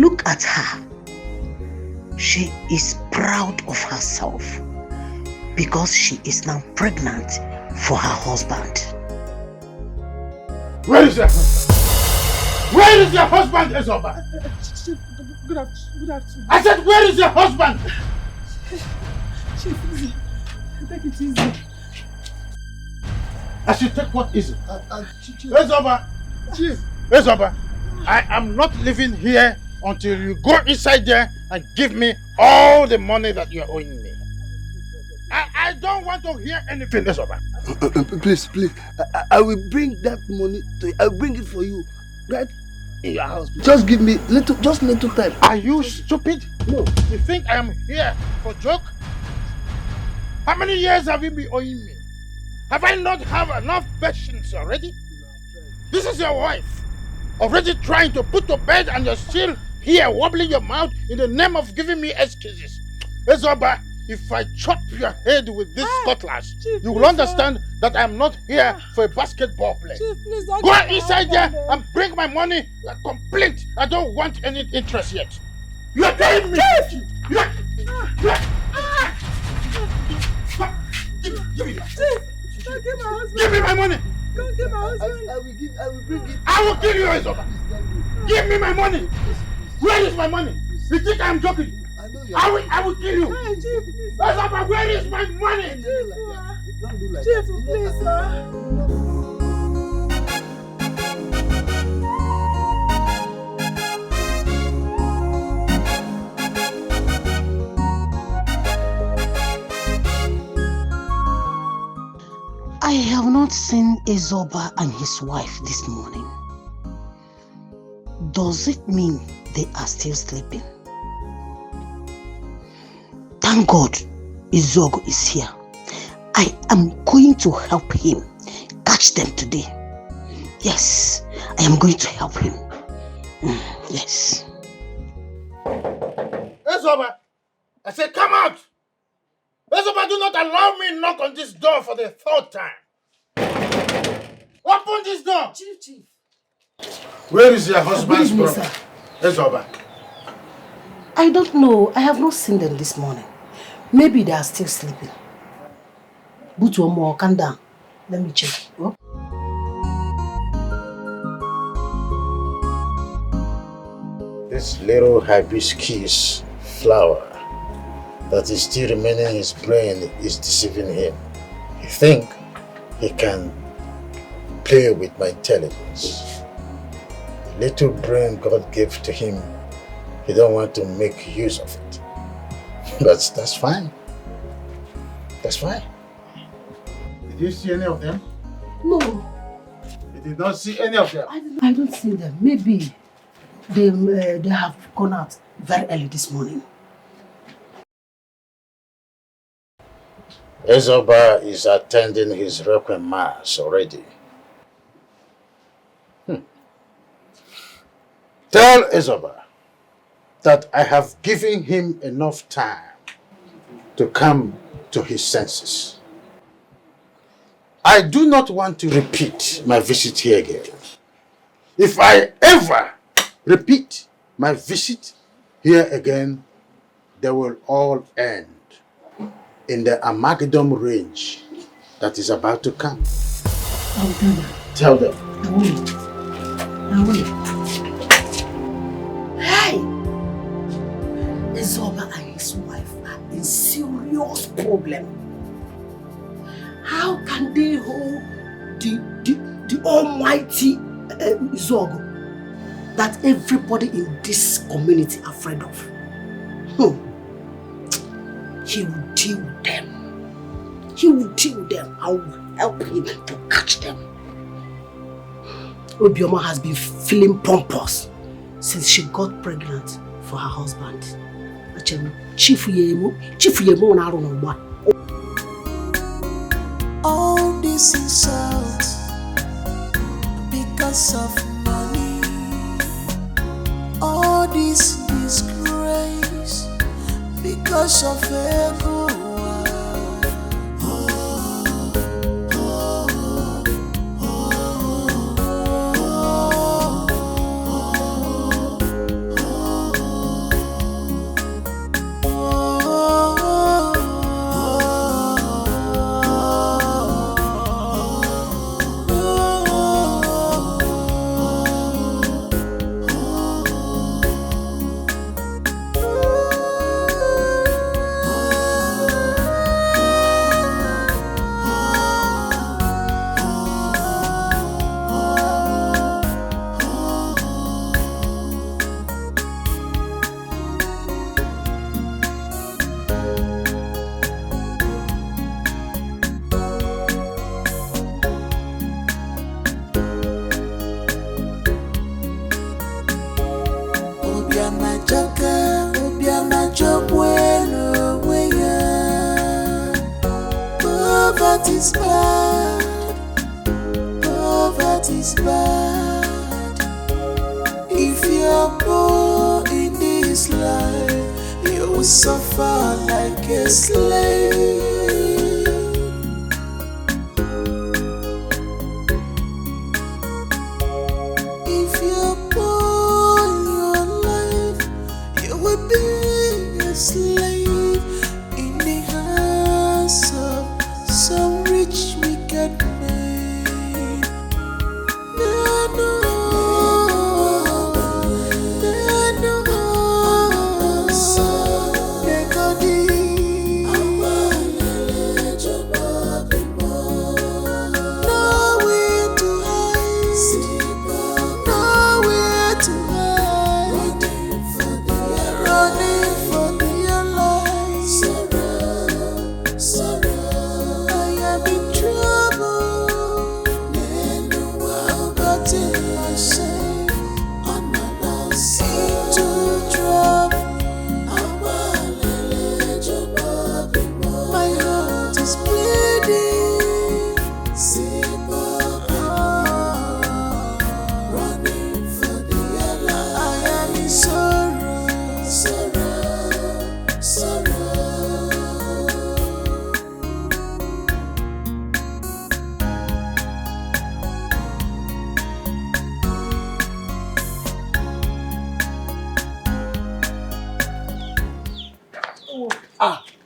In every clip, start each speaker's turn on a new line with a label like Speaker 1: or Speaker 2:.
Speaker 1: Look at her. She is proud of herself because she is now pregnant for her husband.
Speaker 2: Where is your husband? Where is your husband, Ezoba?
Speaker 3: Good afternoon.
Speaker 2: I said, where is your husband?
Speaker 3: Chief, easy. Take it easy.
Speaker 2: I should take what easy? Ezoba!
Speaker 3: Chief!
Speaker 2: Ezoba! I am not living here until you go inside there and give me all the money that you are owing me. I don't want to hear anything, Ezoba.
Speaker 4: Please. I will bring that money to you. I will bring it for you. Right in your house. Just give me little time.
Speaker 2: Are you stupid?
Speaker 4: No.
Speaker 2: You think I am here for joke? How many years have you been owing me? Have I not have enough patience already? This is your wife. Already trying to put to bed and you're still here wobbling your mouth in the name of giving me excuses. Ezoba, if I chop your head with this cutlass,
Speaker 3: Chief,
Speaker 2: you will understand that I'm not here for a basketball play.
Speaker 3: Chief, please don't
Speaker 2: Go inside there and bring my money complete. I don't want any interest yet. You are telling me.
Speaker 3: Chief!
Speaker 2: Give me that.
Speaker 3: Chief! Don't give my husband!
Speaker 2: Give me my money!
Speaker 3: Don't give my husband!
Speaker 4: I will bring it.
Speaker 2: I will kill you, Ezoba! Give me my money! Where is my money? You think I'm joking?
Speaker 4: I know you.
Speaker 2: I will kill you!
Speaker 3: Hey, Chief, please!
Speaker 2: Ezoba, where is my money?
Speaker 4: Don't do like
Speaker 3: Chief,
Speaker 4: that.
Speaker 3: please, sir!
Speaker 1: I have not seen Ezoba and his wife this morning. Does it mean they are still sleeping? Thank God Ezogo is here. I am going to help him catch them today. Yes, I am going to help him. Yes.
Speaker 2: Ezoba, I said come out! Ezoba, do not allow me knock on this door for the third time. Open this door!
Speaker 3: Chief.
Speaker 2: Where is your husband's
Speaker 1: Good evening,
Speaker 2: brother?
Speaker 1: sir.
Speaker 2: Ezoba.
Speaker 1: I don't know. I have not seen them this morning. Maybe they are still sleeping. Put one more, calm down. Let me check. Oh.
Speaker 2: This little hibiscus flower that is still remaining in his brain is deceiving him. He thinks he can play with my intelligence. The little brain God gave to him, he don't want to make use of it. But that's fine. That's fine. Did you see any of them?
Speaker 1: No,
Speaker 2: You did not see any of them?
Speaker 1: I don't see them. Maybe they have gone out very early this morning.
Speaker 2: Ezoba is attending his requiem mass already. Tell Ezoba that I have given him enough time to come to his senses. I do not want to repeat my visit here again. If I ever repeat my visit here again, they will all end in the Armageddon range that is about to come.
Speaker 1: I'll tell them.
Speaker 2: Tell them.
Speaker 1: I will. Hey! Ezoba and his wife are in serious problem. How can they hold the almighty Ezogo that everybody in this community are afraid of? He will deal with them. He will deal with them. I will help him to catch them. Obio has been feeling pompous since she got pregnant for her husband. Chief Yemo na Arunogba.
Speaker 5: All this insult because of money. All this disgrace because of everyone. Poverty's bad. Poverty's bad. If you're poor in this life, you will suffer like a slave. If you're poor in your life, you will be a slave in the hands of some rich wicked man.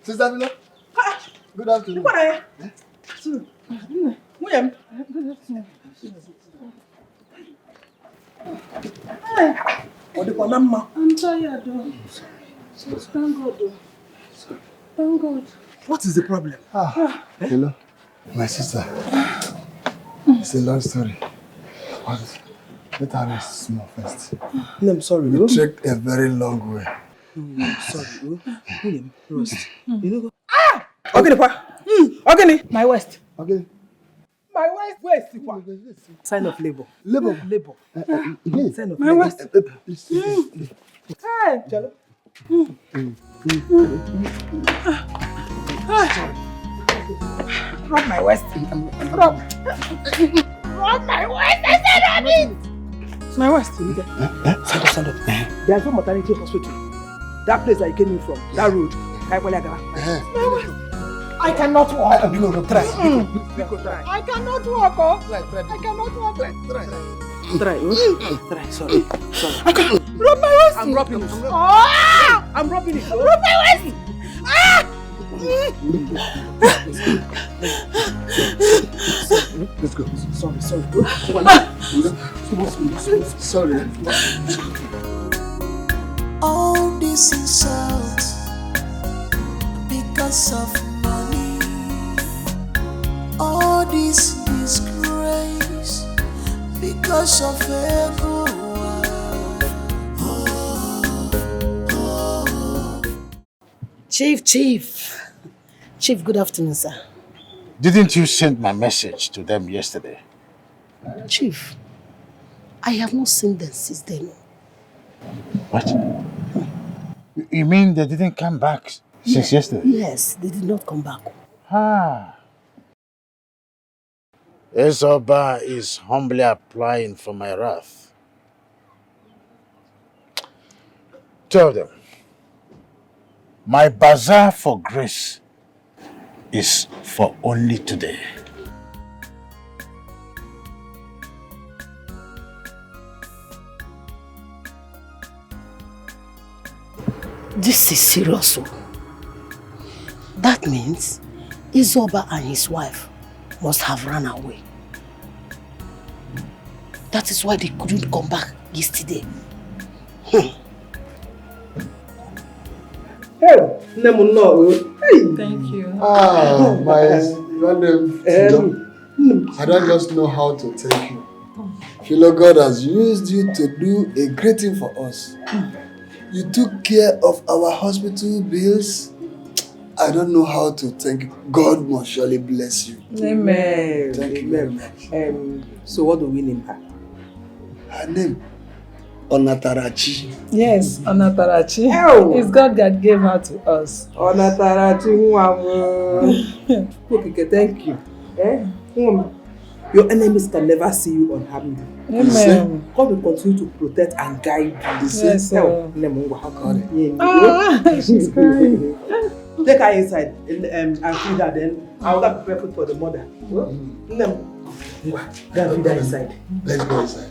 Speaker 4: Sister Mila, good afternoon.
Speaker 3: What are William? What the Mama?
Speaker 6: I'm tired, though. Thank God, though. Thank God.
Speaker 3: What is the problem?
Speaker 4: Hello, my sister. It's a long story. But let her rest small first.
Speaker 3: No, I'm sorry.
Speaker 4: We trekked a very long way.
Speaker 3: Sorry, William, rest. You know. Okay, pa. Okay, my waist.
Speaker 4: Okay.
Speaker 3: My waist. Sign of labor.
Speaker 4: Labor.
Speaker 3: Sign of
Speaker 6: My
Speaker 3: labor.
Speaker 6: waist.
Speaker 3: Hey, Chalo. Rub my waist. Rub my waist. I said rub it. It's my waist. Stand up. There's no maternity hospital. That place that you came in from, that road. My waist. I cannot walk.
Speaker 4: Try.
Speaker 3: I cannot walk. Oh. I cannot walk. Try. Sorry. I can't. Rub my waist. I'm rubbing it. I'm rubbing it. Rub my waist.
Speaker 4: Let's go.
Speaker 3: Sorry.
Speaker 4: Sorry.
Speaker 5: All this insult because of money. All this disgrace because of ego.
Speaker 1: Chief, good afternoon, sir.
Speaker 2: Didn't you send my message to them yesterday?
Speaker 1: Chief, I have not seen them since then.
Speaker 2: What? You mean they didn't come back since yesterday?
Speaker 1: Yes, they did not come back.
Speaker 2: Ezoba is humbly applying for my wrath. Tell them, my bazaar for grace is for only today.
Speaker 1: This is serious. That means Izoba and his wife must have run away. That is why they couldn't come back yesterday.
Speaker 6: Thank you.
Speaker 4: I don't just know how to thank you. Philo, God has used you to do a great thing for us. You took care of our hospital bills. I don't know how to thank you. God must surely bless you.
Speaker 3: Amen.
Speaker 4: Thank you very much.
Speaker 3: So what do we name her?
Speaker 4: Her name? Onatarachi.
Speaker 6: Yes, Onatarachi.
Speaker 3: Oh.
Speaker 6: It's God that gave her to us.
Speaker 3: Onatarachi. Okay, thank you. Eh? Your enemies can never see you unharmed.
Speaker 6: Amen.
Speaker 3: God will continue to protect and guide you.
Speaker 6: Yes, sir.
Speaker 3: She's crying. Take her inside and feed her, then I'll go prepare food for the mother. Go and feed her inside.
Speaker 4: Let's go inside.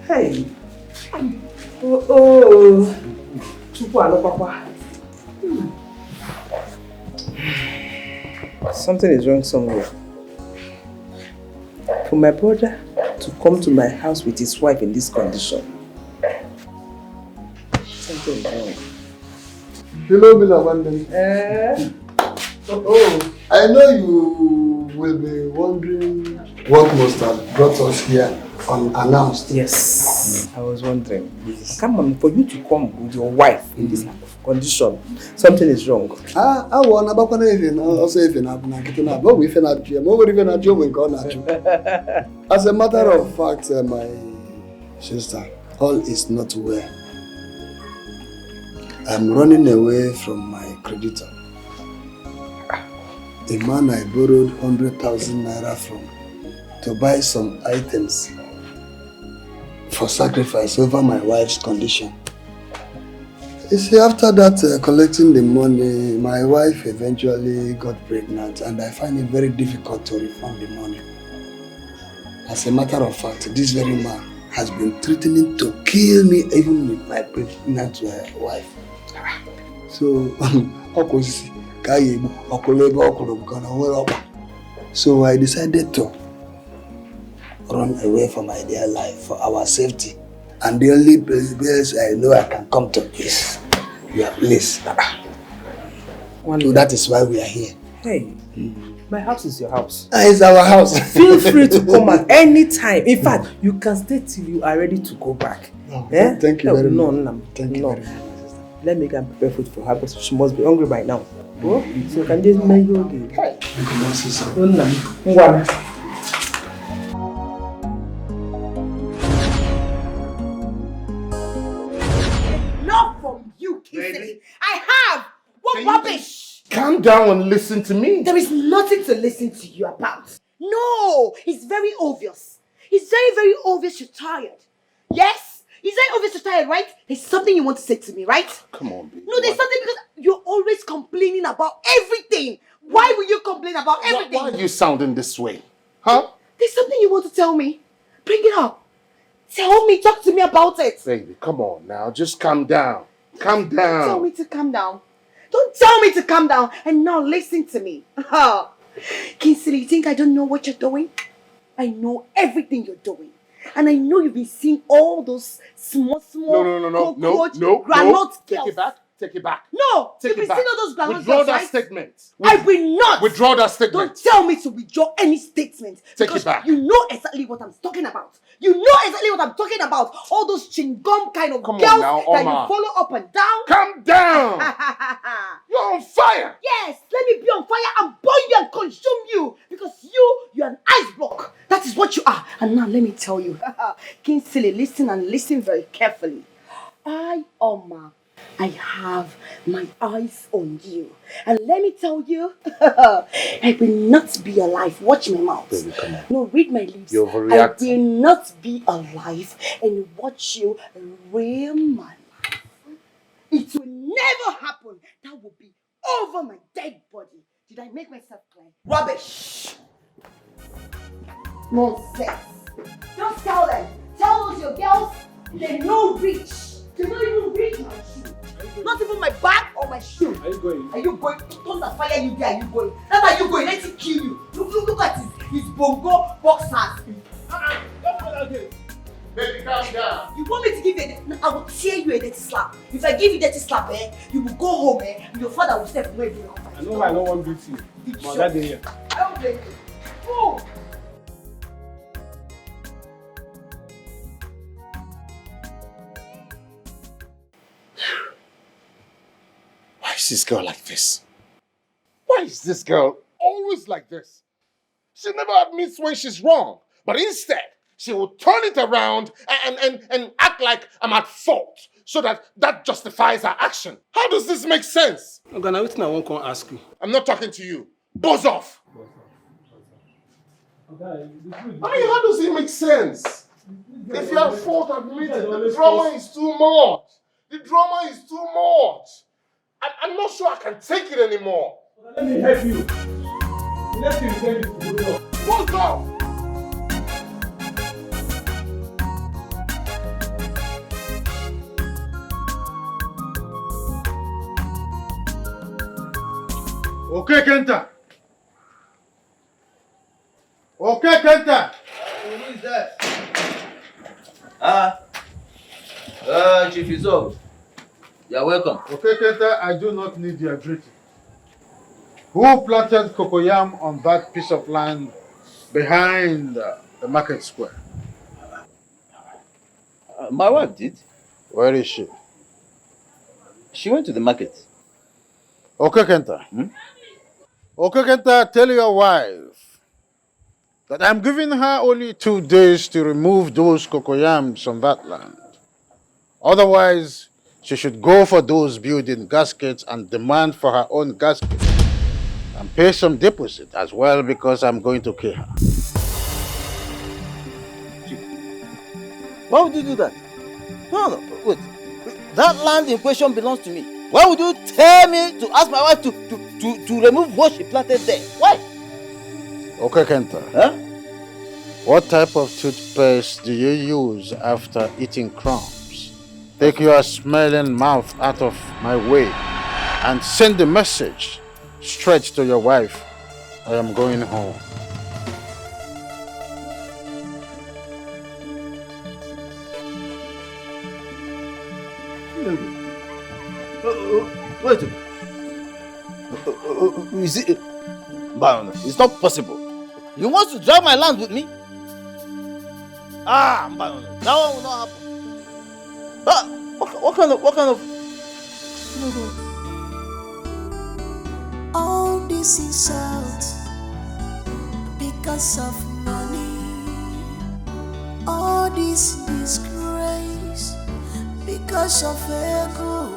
Speaker 3: Hey. Oh. Papa. Something is wrong somewhere. For my brother to come to my house with his wife in this condition. Something is wrong.
Speaker 4: Hello, Milton. I know you will be wondering what must have brought us here unannounced.
Speaker 3: Yes, I was wondering. Come on, for you to come with your wife in this condition, something is wrong.
Speaker 4: I want to As a matter of fact, my sister, all is not well. I'm running away from my creditor. A man I borrowed 100,000 naira from to buy some items for sacrifice over my wife's condition. You see, after that collecting the money, my wife eventually got pregnant and I find it very difficult to refund the money. As a matter of fact, this very man has been threatening to kill me even with my pregnant wife. So, so I decided to run away from my dear life for our safety. And the only place I know I can come to is your place. So that is why we are here.
Speaker 3: Hey, my house is your house.
Speaker 4: It's our house.
Speaker 3: Feel free to come at any time. In fact, you can stay till you are ready to go back.
Speaker 4: Thank you very much.
Speaker 3: Thank you very much. Let me go and prepare food for her, but she must be hungry by now. Oh? So can just make you okay?
Speaker 4: Hey.
Speaker 1: Not from you, Kissy. I have! What rubbish!
Speaker 2: Calm down and listen to me.
Speaker 1: There is nothing to listen to you about. No, it's very obvious. It's very, very obvious you're tired. Yes? It's very obvious you're tired, right? There's something you want to say to me, right?
Speaker 2: Come on, baby.
Speaker 1: No, there's something because you're always complaining about everything. Why will you complain about everything?
Speaker 2: Why are you sounding this way? Huh?
Speaker 1: There's something you want to tell me. Bring it up. Tell me, talk to me about it.
Speaker 2: Baby, come on now. Just calm down. Calm down.
Speaker 1: Don't tell me to calm down. Don't tell me to calm down and now listen to me. Kingsley, you think I don't know what you're doing? I know everything you're doing. And I know you've been seeing all those small cockroach granite girls.
Speaker 2: Take it back.
Speaker 1: No, you've been seeing all those granite
Speaker 2: Withdraw
Speaker 1: girls,
Speaker 2: that
Speaker 1: right?
Speaker 2: statement.
Speaker 1: I will not.
Speaker 2: Withdraw that statement.
Speaker 1: Don't tell me to withdraw any statement.
Speaker 2: Take it back.
Speaker 1: You know exactly what I'm talking about. You know exactly what I'm talking about. All those chingom kind of girls
Speaker 2: now,
Speaker 1: that you follow up and down.
Speaker 2: Calm down. You're on fire.
Speaker 1: Yes, let me be on fire and burn you and consume you. Because you're an ice block. That is what you are. And now let me tell you. Kingsley, listen and listen very carefully. I have my eyes on you. And let me tell you, I will not be alive. Watch my mouth.
Speaker 2: Baby, come on.
Speaker 1: No, read my lips.
Speaker 2: You're overreacting.
Speaker 1: I will not be alive and watch you ruin my life. It will never happen. That will be over my dead body. Did I make myself clear? Rubbish. Nonsense. Just tell them. Tell those your girls they no reach. They don't even reach my shoe. Not even my bag or my shoe.
Speaker 3: Are you going?
Speaker 1: Are you going? Don't fire you there. Are you going? That's how you going. Let it kill you. Look at his bongo boxers.
Speaker 3: Don't go like this.
Speaker 2: Baby, calm down.
Speaker 1: You want me to give you I will tear you a dirty slap. If I give you a dirty slap, you will go home, and your father will step away from you.
Speaker 3: I know I don't want to beat you. But that day here.
Speaker 1: I don't blame you. Oh.
Speaker 2: Why is this girl like this? Why is this girl always like this? She never admits when she's wrong, but instead,
Speaker 7: she will turn it around and act like I'm at fault so that justifies her action. How does this make sense?
Speaker 3: Okay, now I won't come ask you.
Speaker 7: I'm not talking to you. Buzz off. I mean, how does it make sense? If you're at fault, admit it. The drama is too much. The drama is too much. I'm not sure I can take it anymore.
Speaker 3: Let me help you. Let me help you.
Speaker 7: Buzz off.
Speaker 2: Okay, Kenta. Okay, Kenta.
Speaker 8: Who is that? Chief Izo. You're welcome.
Speaker 2: Okay, Kenta, I do not need your greeting. Who planted cocoyam on that piece of land behind the market square?
Speaker 8: My wife did.
Speaker 2: Where is she?
Speaker 8: She went to the market.
Speaker 2: Okay, Kenta. Okay, Kenta, tell your wife that I'm giving her only 2 days to remove those cocoyams on that land. Otherwise, she should go for those building gaskets and demand for her own gasket and pay some deposit as well because I'm going to kill her.
Speaker 8: Why would you do that? No, wait. That land in question belongs to me. Why would you tell me to ask my wife to remove what she planted there? Why?
Speaker 2: Okay, Kenta.
Speaker 8: Huh?
Speaker 2: What type of toothpaste do you use after eating crumbs? Take your smelling mouth out of my way and send the message straight to your wife. I am going home.
Speaker 8: Wait. Is it? It's not possible. You want to drag my land with me? That one will not happen. What kind of?
Speaker 5: All this insult because of money. All this disgrace because of ego.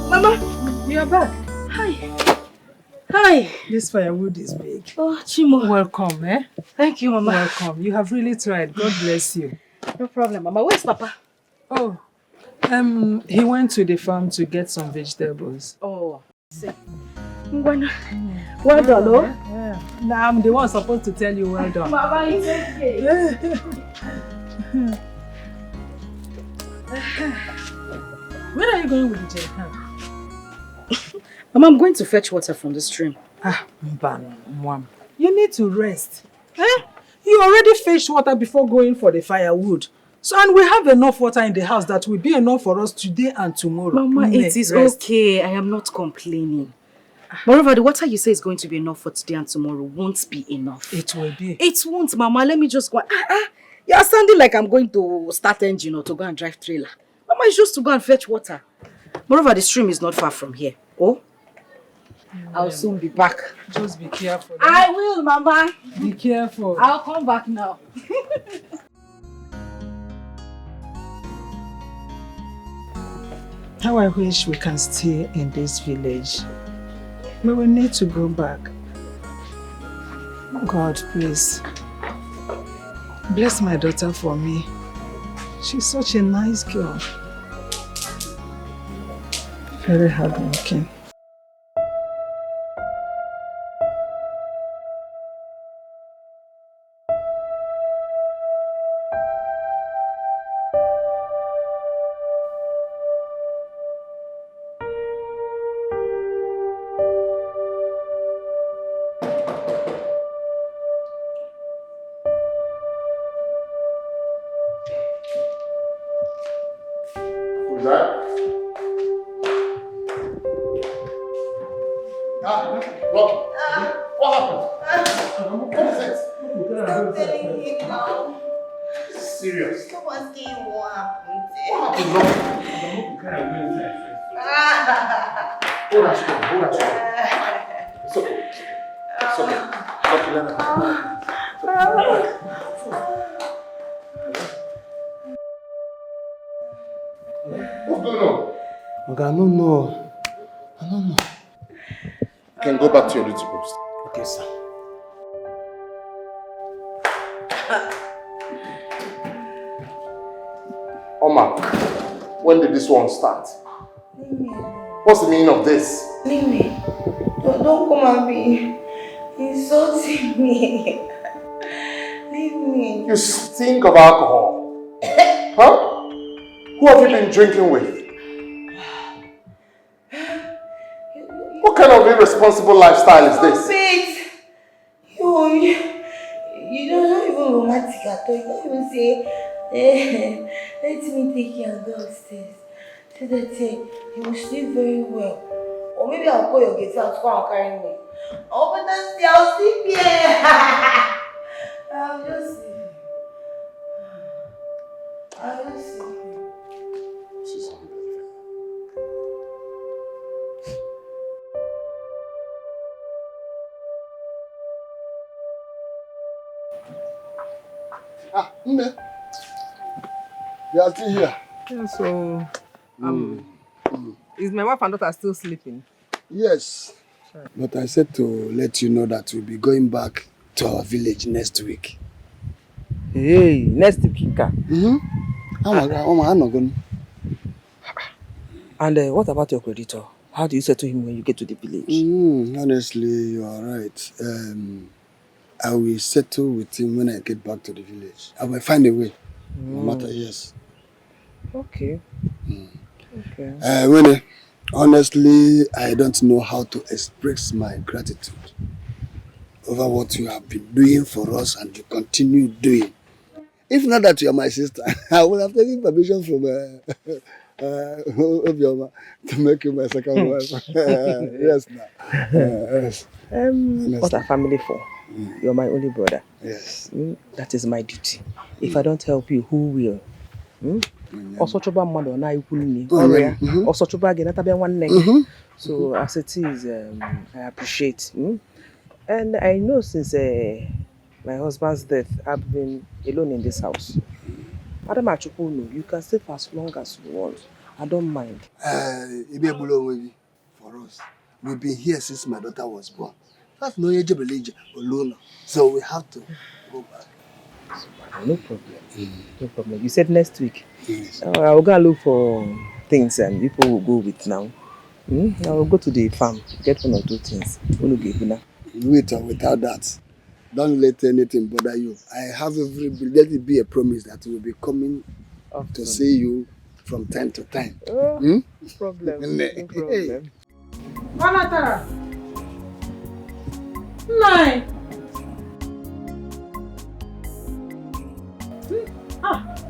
Speaker 6: Mama, you are back. Hi. Hi.
Speaker 3: This firewood is big.
Speaker 6: Oh, Chimo.
Speaker 3: Welcome, eh?
Speaker 6: Thank you, Mama.
Speaker 3: Welcome. You have really tried. God bless you.
Speaker 6: No problem, Mama. Where's Papa?
Speaker 3: Oh, he went to the farm to get some vegetables.
Speaker 6: Oh, see. Well done, oh?
Speaker 3: Yeah. Now I'm the one supposed to tell you well done.
Speaker 6: Mama, it's okay.
Speaker 3: Where are you going with the jerrycan?
Speaker 6: Mama, I'm going to fetch water from the stream.
Speaker 3: Mom, you need to rest. You already fetched water before going for the firewood. So, and we have enough water in the house that will be enough for us today and tomorrow.
Speaker 6: Mama, it is okay. I am not complaining. Moreover, the water you say is going to be enough for today and tomorrow won't be enough.
Speaker 3: It will be.
Speaker 6: It won't, Mama. Let me just go. You are sounding like I'm going to start engine or to go and drive trailer. Mama, it's just to go and fetch water. Moreover, the stream is not far from here. Oh? I'll soon be back.
Speaker 3: Just be careful.
Speaker 6: I will, Mama.
Speaker 3: Be careful.
Speaker 6: I'll come back now.
Speaker 3: How I wish we can stay in this village. We will need to go back. God, please. Bless my daughter for me. She's such a nice girl. Very hardworking.
Speaker 7: Hold on, strong. It's okay. It's okay. Okay, Leonard. What's going on?
Speaker 4: Okay, I don't know.
Speaker 7: You can go back to your duty post.
Speaker 4: Okay, sir.
Speaker 7: Omar, when did this one start? What's the meaning of this?
Speaker 9: Nnebe, don't come and be insulting me. Leave me.
Speaker 7: You stink of alcohol. Huh? Who have you been drinking with? What kind of irresponsible lifestyle is this?
Speaker 9: Wait. You don't even romantic at all. You don't even say, let me take you and go upstairs. So that you will sleep very well. Or maybe I'll call your guitar to come and carry me. Oh, but that's the I'll sleep here. I'll just sleep. I'll just sleep.
Speaker 7: She's unbelievable.
Speaker 4: Nnebe. You are still here?
Speaker 3: Yeah, so, is my wife and daughter still sleeping?
Speaker 4: Yes. Sure. But I said to let you know that we'll be going back to our village next week.
Speaker 3: Hey, next week. And what about your creditor? How do you settle him when you get to the village?
Speaker 4: Honestly, you are right. I will settle with him when I get back to the village. I will find a way. No matter, yes.
Speaker 3: Okay. Okay.
Speaker 4: Winnie, honestly, I don't know how to express my gratitude over what you have been doing for us and you continue doing. If not that you are my sister, I would have taken permission from Obio to make you my second wife. Yes, now. Yes.
Speaker 3: What are family for? You're my only brother.
Speaker 4: Yes.
Speaker 3: That is my duty. If I don't help you, who will? Also, so as it is, I appreciate. And I know since my husband's death, I've been alone in this house. Madam Achukwu, you can stay for as long as you want. I don't mind.
Speaker 4: For us, we've been here since my daughter was born. That's no age alone. So we have to go back.
Speaker 3: No problem. No problem. You said next week.
Speaker 4: Yes.
Speaker 3: I will go and look for things and people will go with now. I will go to the farm, get one or two things.
Speaker 4: With or without that, don't let anything bother you. I have let it be a promise that we will be coming to see you from time to time.
Speaker 3: No problem. No problem.
Speaker 6: Manatara. Nine.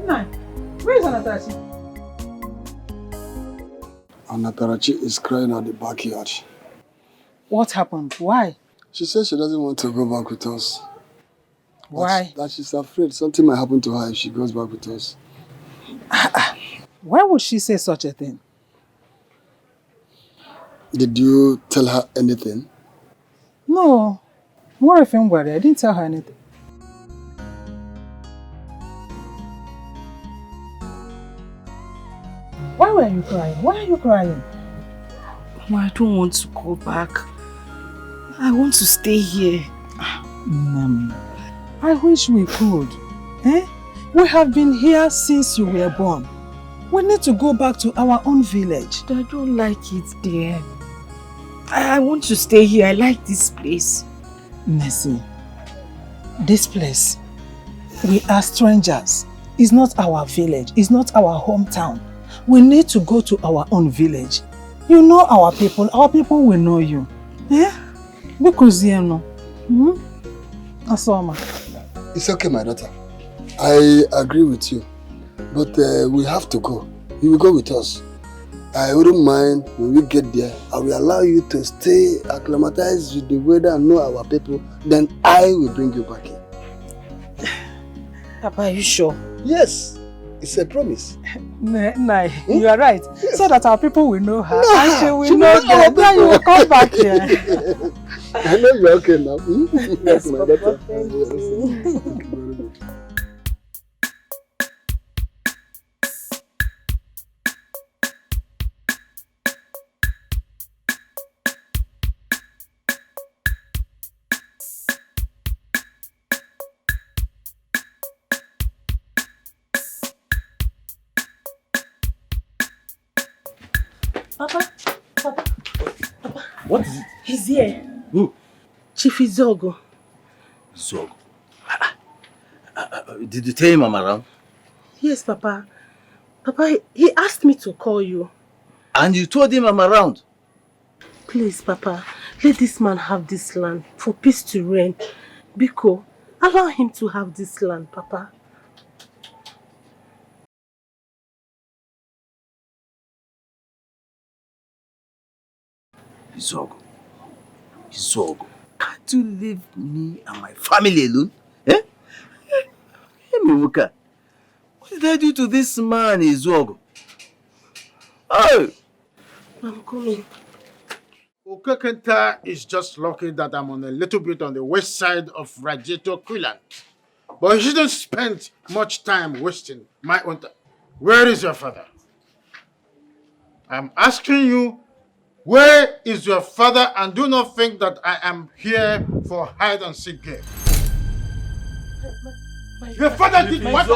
Speaker 6: Nine. Where is Anatarachi?
Speaker 4: Anatarachi is crying at the backyard.
Speaker 6: What happened? Why?
Speaker 4: She says she doesn't want to go back with us.
Speaker 6: Why?
Speaker 4: That she's afraid something might happen to her if she goes back with us.
Speaker 6: Why would she say such a thing?
Speaker 4: Did you tell her anything?
Speaker 6: No. More if I'm worried. I didn't tell her anything. Why were you crying? Why are you crying?
Speaker 10: Well, I don't want to go back. I want to stay here.
Speaker 6: I wish we could. We have been here since you were born. We need to go back to our own village.
Speaker 10: I don't like it there. I want to stay here. I like this place.
Speaker 6: Nessie, this place, we are strangers. It's not our village. It's not our hometown. We need to go to our own village. You know our people. Our people will know you. Because you know. Asoma.
Speaker 4: It's okay, my daughter. I agree with you. But we have to go. You will go with us. I wouldn't mind when we get there. I will allow you to stay acclimatized with the weather and know our people. Then I will bring you back here.
Speaker 10: Papa, are you sure?
Speaker 4: Yes. It's a promise.
Speaker 3: Nah, you are right. Yes. So that our people will know her. And she will know that. Then you will come back here.
Speaker 4: I know you're okay now.
Speaker 3: Yes,
Speaker 4: my
Speaker 3: Papa,
Speaker 4: daughter.
Speaker 3: thank
Speaker 4: you.
Speaker 3: you.
Speaker 6: Papa.
Speaker 8: What is it?
Speaker 6: He's here.
Speaker 8: Who?
Speaker 6: Chief Izogo.
Speaker 8: Izogo? Did you tell him I'm around?
Speaker 6: Yes, Papa. Papa, he asked me to call you.
Speaker 8: And you told him I'm around?
Speaker 6: Please, Papa, let this man have this land for peace to reign. Biko, allow him to have this land, Papa.
Speaker 8: Izogo, can't you leave me and my family alone? Eh? Hey, Mimuka, what did I do to this man, Izogo? Oh!
Speaker 6: I'm coming.
Speaker 2: Okonkwo is just lucky that I'm on a little bit on the west side of Rajeto Quilan. But he shouldn't spend much time wasting my own time. Where is your father? I'm asking you, where is your father? And do not think that I am here for hide and seek game. Your father did what?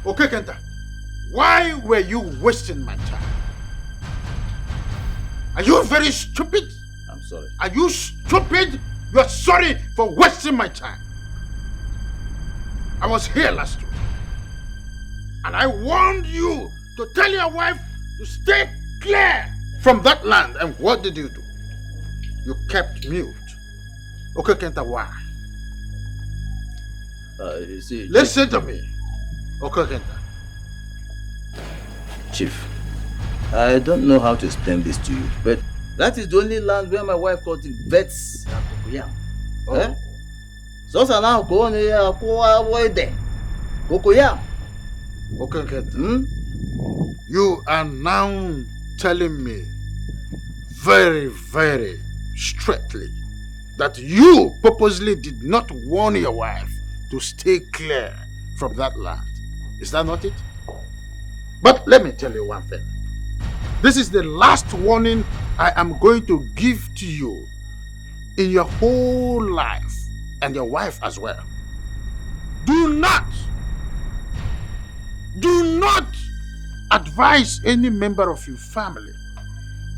Speaker 2: Okonkwo, why were you wasting my time? Are you very stupid?
Speaker 8: I'm sorry.
Speaker 2: Are you stupid? You're sorry for wasting my time. I was here last week. And I warned you to tell your wife to stay clear from that land. And what did you do? You kept mute. Okonkwo, why?
Speaker 8: You see,
Speaker 2: Listen to me, Okonkwo.
Speaker 8: Chief, I don't know how to explain this to you, but that is the only land where my wife cultivates cocoyam. Eh? So now go on here, avoid there. Cocoyam.
Speaker 2: Okonkwo, you are now telling me very, very straightly that you purposely did not warn your wife to stay clear from that land. Is that not it? But let me tell you one thing. This is the last warning I am going to give to you in your whole life, and your wife as well. Do not advise any member of your family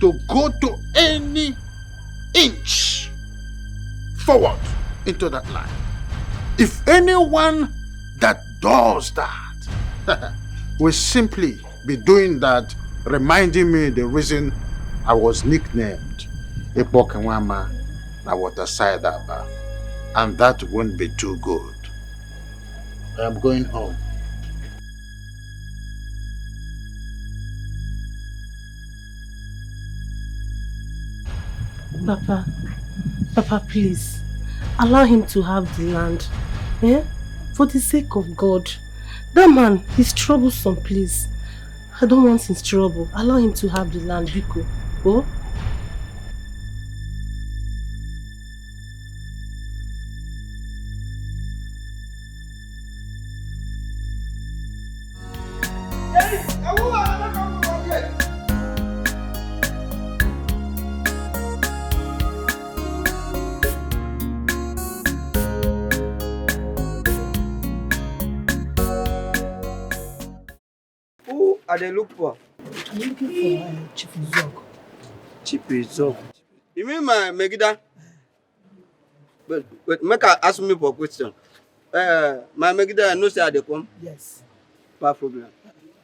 Speaker 2: to go to any inch forward into that line. If anyone that does that will simply be doing that, reminding me the reason I was nicknamed Ibokenwama na Waterside Aba, and that won't be too good. I am going home.
Speaker 6: Papa, please, allow him to have the land. Eh? For the sake of God. That man, he's troublesome, please. I don't want his trouble. Allow him to have the land, Biko. Oh?
Speaker 11: Are they look for?
Speaker 3: I'm looking for Chief Izogo.
Speaker 11: Chief Izogo? You mean my Megida? But make her ask me for a question. My Megida, no say they come?
Speaker 3: Yes.
Speaker 11: Bad problem.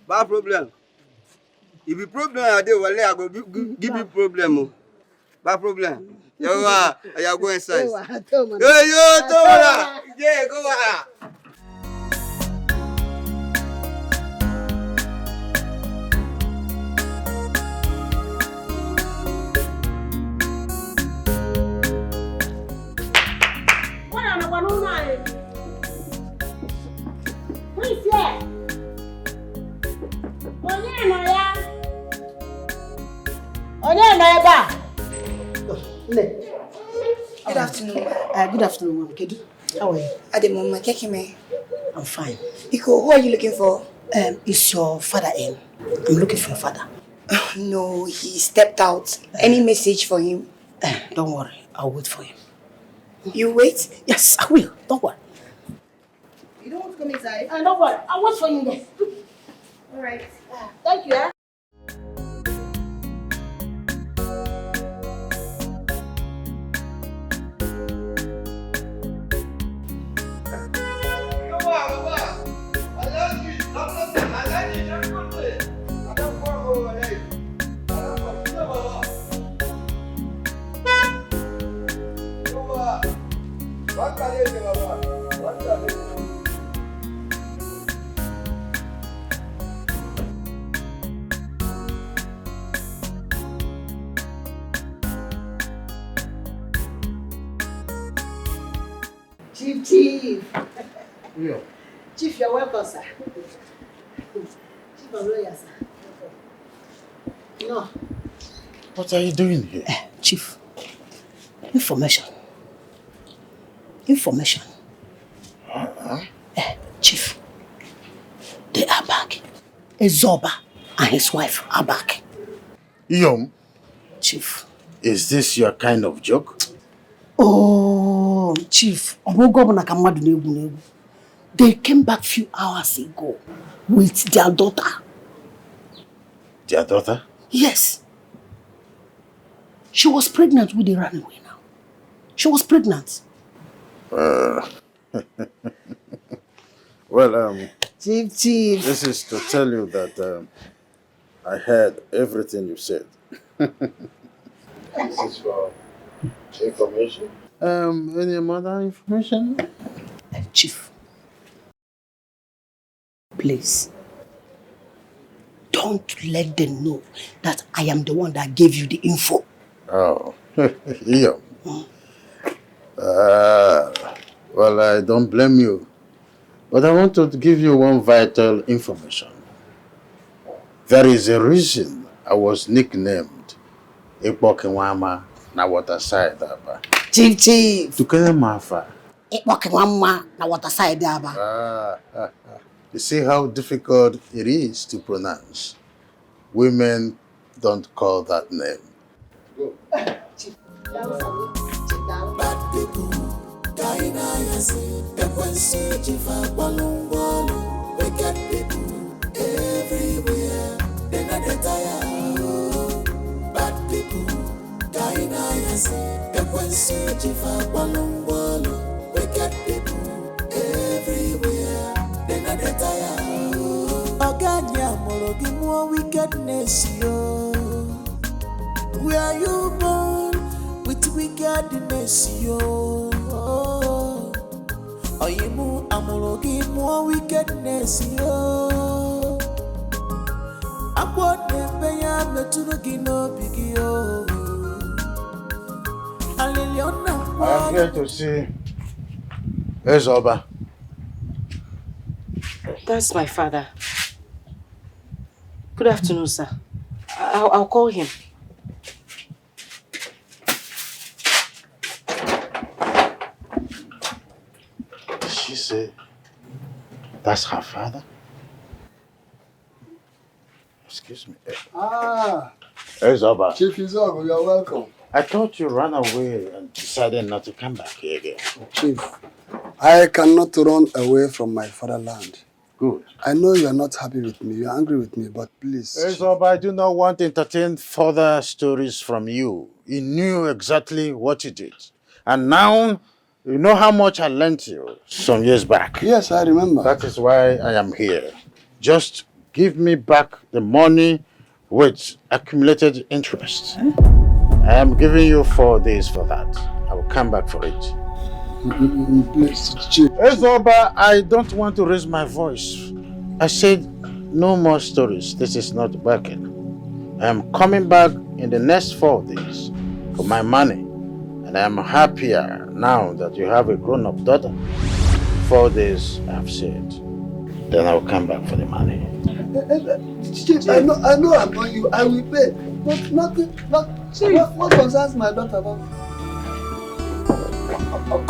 Speaker 11: Bad problem. If you problem, I go give you problem. Bad problem. You go inside. Yo, Toma! Yeah, go on.
Speaker 9: Good afternoon.
Speaker 1: Good afternoon, Mom. Kedu. How are you?
Speaker 9: Ademoma, Kekime.
Speaker 1: I'm fine.
Speaker 9: Iko, who are you looking for?
Speaker 1: Is your father in? I'm looking for your father.
Speaker 9: No, he stepped out. Any message for him?
Speaker 1: Don't worry. I'll wait for him.
Speaker 9: You wait?
Speaker 1: Yes, I will. Don't worry.
Speaker 9: You don't want to come inside?
Speaker 1: Don't worry. I'll wait for you there.
Speaker 9: All right.
Speaker 1: Thank you. Chief.
Speaker 2: Yeah.
Speaker 1: Chief, you're welcome, sir. Chief, I'm lawyer, sir. No.
Speaker 2: What are you doing here?
Speaker 1: Chief, information. Chief, they are back. Ezoba and his wife are back.
Speaker 2: Yom,
Speaker 1: Chief.
Speaker 2: is this your kind of joke?
Speaker 1: Oh, Chief. They came back few hours ago with their daughter.
Speaker 2: Their daughter?
Speaker 1: Yes. She was pregnant when they ran away now. She was pregnant.
Speaker 2: Well,
Speaker 1: Chief.
Speaker 2: this is to tell you that I heard everything you said. This is for information. Any other information?
Speaker 1: Chief, please, don't let them know that I am the one that gave you the info.
Speaker 2: Oh, yeah. Well, I don't blame you. But I want to give you one vital information. There is a reason I was nicknamed Ipokinwama na waterside aba.
Speaker 1: Chief.
Speaker 2: Tukene mafa.
Speaker 1: Ipokinwama na waterside aba.
Speaker 2: You see how difficult it is to pronounce. Women don't call that name. Go.
Speaker 1: Chief.
Speaker 5: Bad people, dying wicked people everywhere. They're not tired. Bad people, dying wicked people everywhere. They're not tired. Oganya morogi more wickedness, yo. Where you born with wickedness, yo. Oyimu amorogi more wickedness, yo. Akwote beya meturugi no bigio.
Speaker 2: I am here to see Ezoba.
Speaker 6: That's my father. Good afternoon, sir. I'll call him.
Speaker 2: She said that's her father? Excuse me. Ezoba.
Speaker 4: Chief Izogo, you're welcome.
Speaker 2: I thought you ran away and decided not to come back here again.
Speaker 4: Chief, I cannot run away from my fatherland.
Speaker 2: Good.
Speaker 4: I know you are not happy with me, you are angry with me, but please.
Speaker 2: Ezoba, I do not want to entertain further stories from you. You knew exactly what you did. And now, you know how much I lent you some years back.
Speaker 4: Yes, I remember.
Speaker 2: That is why I am here. Just give me back the money with accumulated interest. I am giving you 4 days for that. I will come back for it.
Speaker 4: Please, Chief.
Speaker 2: Ezoba, I don't want to raise my voice. I said no more stories. This is not working. I am coming back in the next 4 days for my money. And I am happier now that you have a grown-up daughter. 4 days, I have said. Then I will come back for the money.
Speaker 4: Chief, I know I'm on you. I will pay. But nothing, what concerns my daughter about?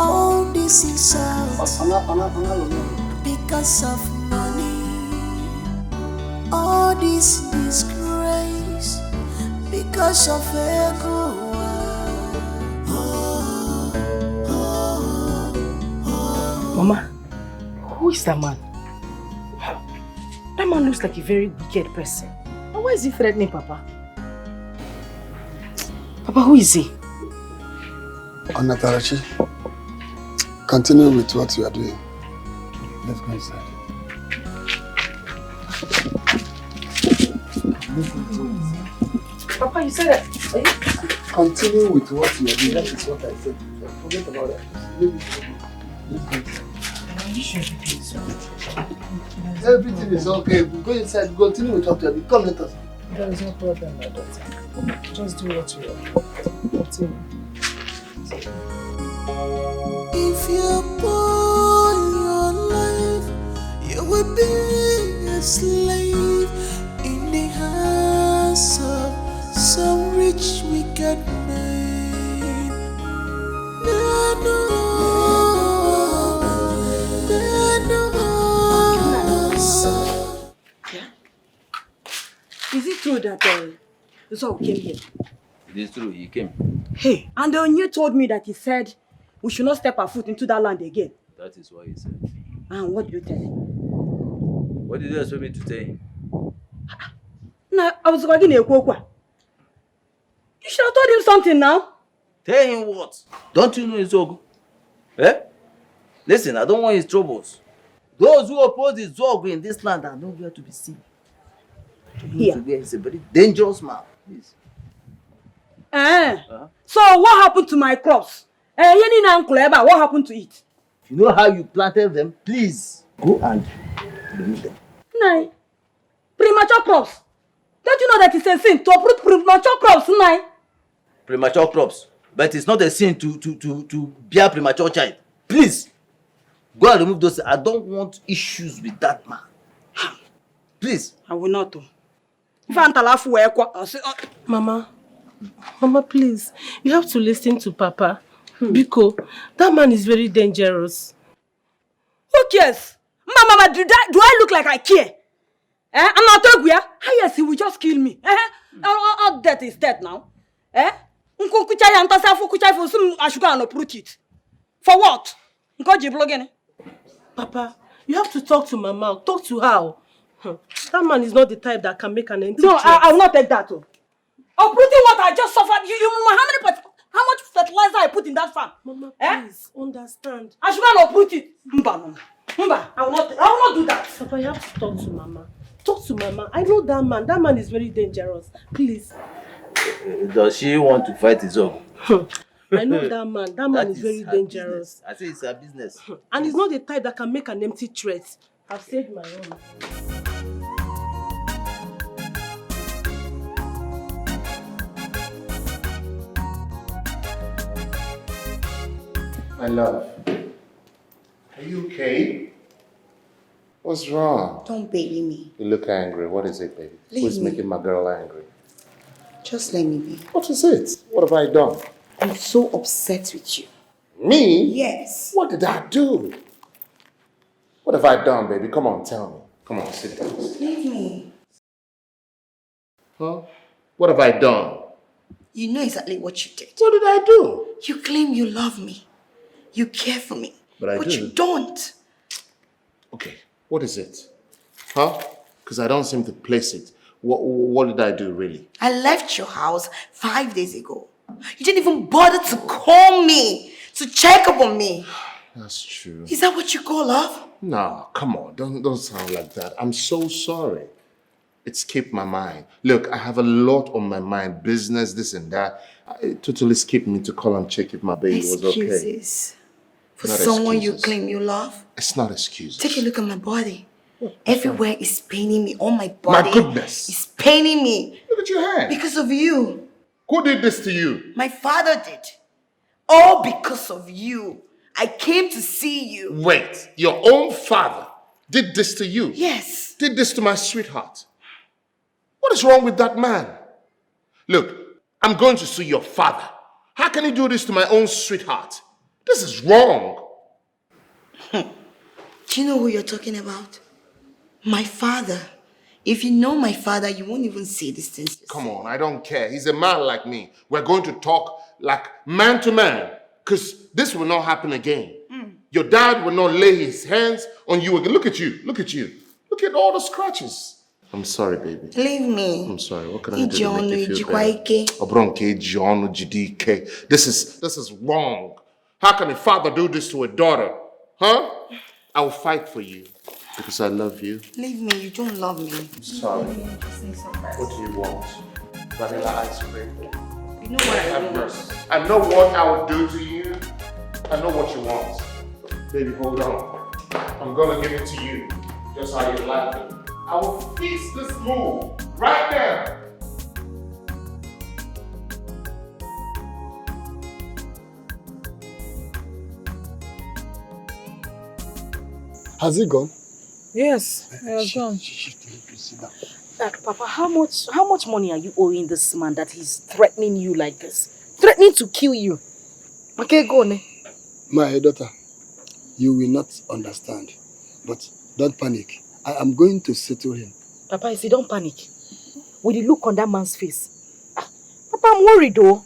Speaker 5: All this is because of money. All this disgrace because of ego.
Speaker 6: Mama, who is that man? That man looks like a very wicked person. And why is he threatening Papa? Papa, who is he?
Speaker 4: Onatarachi, continue with what you are doing. Let's go inside.
Speaker 6: Papa, you said that.
Speaker 4: Continue with what you are doing. That is what I said. Forget about it. Let's go inside. Everything is okay. We go inside. Continue with what you are doing. Come, let us.
Speaker 3: There is no problem, my daughter. Just do what you want. Continue.
Speaker 5: If you put your life, you will be a slave in the hands of some rich wicked man.
Speaker 6: Is it true that Zog came here?
Speaker 8: It is true, he came.
Speaker 6: Hey, and the Onye told me that he said we should not step our foot into that land again.
Speaker 8: That is what he said.
Speaker 6: And what did you tell him?
Speaker 8: What did you expect me to tell him?
Speaker 6: No, I was going to You should have told him something now.
Speaker 8: Tell him what? Don't you know his Zog? Eh? Listen, I don't want his troubles. Those who oppose his Zog in this land are nowhere to be seen.
Speaker 6: Here.
Speaker 8: He's a very dangerous man. Please.
Speaker 6: So what happened to my crops? What happened to it?
Speaker 8: You know how you planted them? Please go and remove them.
Speaker 6: Nine. Premature crops. Don't you know that it's a sin to uproot premature crops, Nine?
Speaker 8: Premature crops. But it's not a sin to bear premature child. Please go and remove those. I don't want issues with that man. Please.
Speaker 6: I will not do.
Speaker 3: Mama, please, you have to listen to Papa. Because that man is very dangerous.
Speaker 6: Who cares? Mama, do I look like I care? I'm not talking. Yes, he will just kill me. All death is dead now. I should go and uproot it. For what?
Speaker 3: Papa, you have to talk to Mama. Talk to her. That man is not the type that can make an empty
Speaker 6: No,
Speaker 3: threat.
Speaker 6: I will not take that. Uprooting what I just suffered. You know how much fertilizer I put in that farm?
Speaker 3: Mama, please understand.
Speaker 6: I should go and uproot it. Mba, I will not do that.
Speaker 3: Papa, you have to talk to Mama. Talk to Mama. I know that man. That man is very dangerous. Please.
Speaker 8: Does she want to fight his own?
Speaker 3: I know that man. That man is very dangerous.
Speaker 8: Business. I say it's her business.
Speaker 3: And he's not the type that can make an empty threat. I've saved my own.
Speaker 7: My love, are you okay? What's wrong?
Speaker 9: Don't baby me.
Speaker 7: You look angry. What is it, baby? Who's making my girl angry?
Speaker 9: Just let me be.
Speaker 7: What is it? What have I done?
Speaker 9: I'm so upset with you.
Speaker 7: Me?
Speaker 9: Yes.
Speaker 7: What did I do? What have I done, baby? Come on, tell me. Come on, sit down.
Speaker 9: Leave me.
Speaker 7: Huh? What have I done?
Speaker 9: You know exactly what you did.
Speaker 7: What did I do?
Speaker 9: You claim you love me. You care for me.
Speaker 7: But
Speaker 9: you don't.
Speaker 7: Okay, what is it? Huh? Because I don't seem to place it. What did I do, really?
Speaker 9: I left your house 5 days ago. You didn't even bother to call me, to check up on me.
Speaker 7: That's true.
Speaker 9: Is that what you call love?
Speaker 7: No, come on. Don't sound like that. I'm so sorry. It skipped my mind. Look, I have a lot on my mind. Business, this and that. It totally skipped me to call and check if my baby was okay.
Speaker 9: Excuses. For
Speaker 7: Not
Speaker 9: someone
Speaker 7: excuses.
Speaker 9: you claim you love?
Speaker 7: It's not excuses.
Speaker 9: Take a look at my body. Everywhere is paining me. All my body.
Speaker 7: My goodness.
Speaker 9: Is paining me.
Speaker 7: Look at your hand.
Speaker 9: Because of you.
Speaker 7: Who did this to you?
Speaker 9: My father did. All because of you. I came to see you.
Speaker 7: Wait, your own father did this to you?
Speaker 9: Yes.
Speaker 7: did this to my sweetheart. What is wrong with that man? Look, I'm going to sue your father. How can he do this to my own sweetheart? This is wrong.
Speaker 9: Do you know who you're talking about? My father. If you know my father, you won't even say these things.
Speaker 7: Come on, I don't care. He's a man like me. We're going to talk like man to man, because this will not happen again. Your dad will not lay his hands on you again. Look at you. Look at you. Look at all the scratches. I'm sorry, baby.
Speaker 9: Leave me.
Speaker 7: I'm sorry. What can I do to make you feel better? This is wrong. How can a father do this to a daughter? Huh? I will fight for you because I love you.
Speaker 9: Leave me. You don't love me.
Speaker 7: I'm sorry. What do you want? Vanilla ice cream?
Speaker 9: You know what I want.
Speaker 7: I know what I will do to you. I know what you want. Baby, hold on. I'm gonna give it to you. Just how you like it. I will fix this move right now.
Speaker 4: Has he gone?
Speaker 10: Yes, he has gone.
Speaker 6: Papa, how much money are you owing this man that he's threatening you like this? Threatening to kill you? Okay, go on.
Speaker 4: My daughter, you will not understand. But don't panic. I am going to settle him.
Speaker 6: Papa, if you don't panic, with the look on that man's face. Papa, I'm worried though.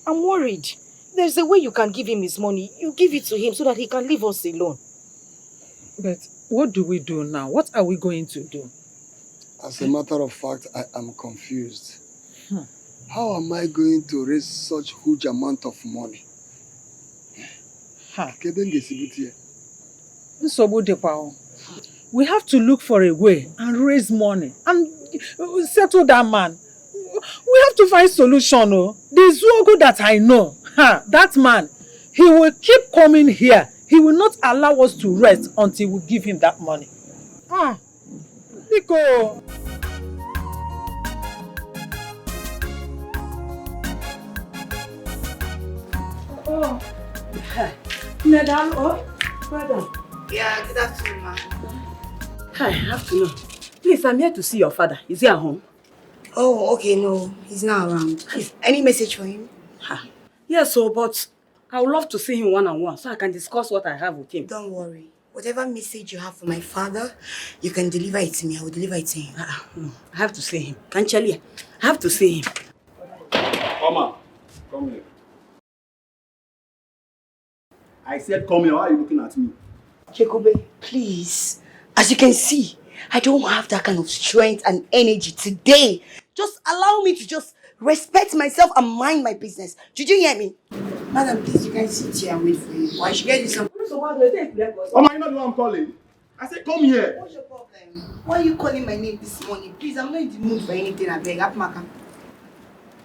Speaker 6: I'm worried. There's a way you can give him his money. You give it to him so that he can leave us alone.
Speaker 10: But what do we do now? What are we going to do?
Speaker 4: As a matter of fact, I am confused. How am I going to raise such huge amount of money?
Speaker 10: We have to look for a way and raise money and settle that man. We have to find solution. Oh. The Zuogo that I know, that man, he will keep coming here. He will not allow us to rest until we give him that money. Etiko.
Speaker 6: Oh, Madam, madam.
Speaker 9: Yeah, good afternoon, ma.
Speaker 6: Hi, afternoon. Please, I'm here to see your father. Is he at home?
Speaker 9: Oh, okay, no, he's not around. Any message for him?
Speaker 6: Yes, but I would love to see him one-on-one so I can discuss what I have with him.
Speaker 9: Don't worry. Whatever message you have for my father, you can deliver it to me. I will deliver it to him.
Speaker 6: No, I have to see him. Can't I have to see him.
Speaker 12: Mama, come here. I said come here. Why are you looking at me?
Speaker 9: Jacobe, please. As you can see, I don't have that kind of strength and energy today. Just allow me to just respect myself and mind my business. Did you hear me? Madam, please, you can sit here and wait for you. Why should get you some?
Speaker 12: Mama, you know who I'm calling? I said come here.
Speaker 9: What's your problem? Why are you calling my name this morning? Please, I'm not in the mood for anything. I beg.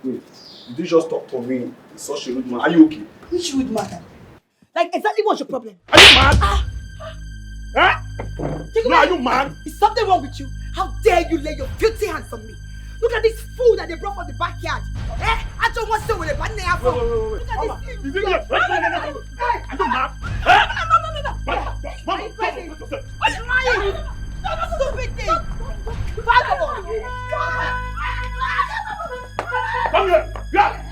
Speaker 12: Wait, did you just talk to me in such a rude man? Are you okay?
Speaker 9: Which rude matter? Like, exactly what's your problem?
Speaker 12: Are you mad? Huh? No, are you mad?
Speaker 9: Is something wrong with you? How dare you lay your filthy hands on me? Look at this food that they brought from the backyard. I don't want to say with a bad name.
Speaker 12: Wait.
Speaker 9: Look at this thing.
Speaker 12: No. Are you mad?
Speaker 9: No. Are you crazy? Are you lying? No, stupid thing. Vagabond.
Speaker 12: Come here. Yeah.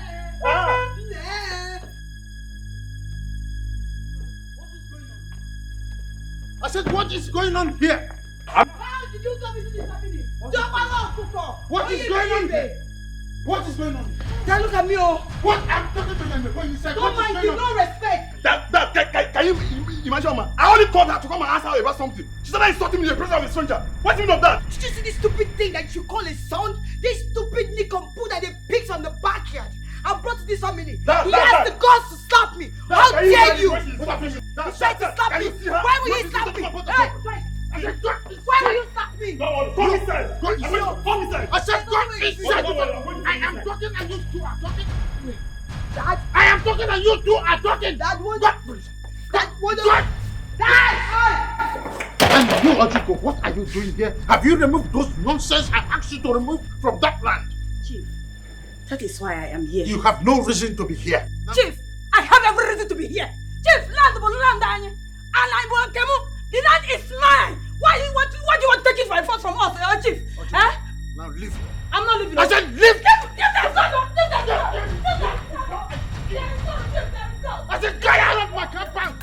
Speaker 12: I said, what is going on here?
Speaker 9: How did you tell me this is happening?
Speaker 12: What is going on here? What is going on?
Speaker 9: Now look at me, oh.
Speaker 12: What? I'm talking to you. When you said,
Speaker 9: don't
Speaker 12: what
Speaker 9: mind,
Speaker 12: is going
Speaker 9: no
Speaker 12: on?
Speaker 9: respect.
Speaker 12: Can you imagine, man? I only called her to come and ask her about something. She started insulting me in the presence of a stranger. What's the meaning of that?
Speaker 9: Did you see this stupid thing that you call a son? This stupid nincompoop that they picked from the backyard. I brought to this family. He has the guts to stop me. How dare you? He tried to stop me. Why will he stop me? Why will you stop me?
Speaker 12: Come inside. Come inside.
Speaker 9: I said come inside.
Speaker 12: I am talking and you two are talking.
Speaker 9: Dad,
Speaker 12: I am talking and you two are talking.
Speaker 9: Dad, what?
Speaker 12: And you, Etiko, what are you doing here? Have you removed those nonsense I asked you to remove from that land?
Speaker 6: Chief, that is why I am here.
Speaker 12: You have no reason to be here.
Speaker 6: Chief, I have every reason to be here. Chief, the land is mine. Why do you want to take it by force? from us, Chief.
Speaker 2: Now leave.
Speaker 6: I'm not leaving.
Speaker 2: I said leave!
Speaker 6: Give them gun!
Speaker 2: I said get out of my compound!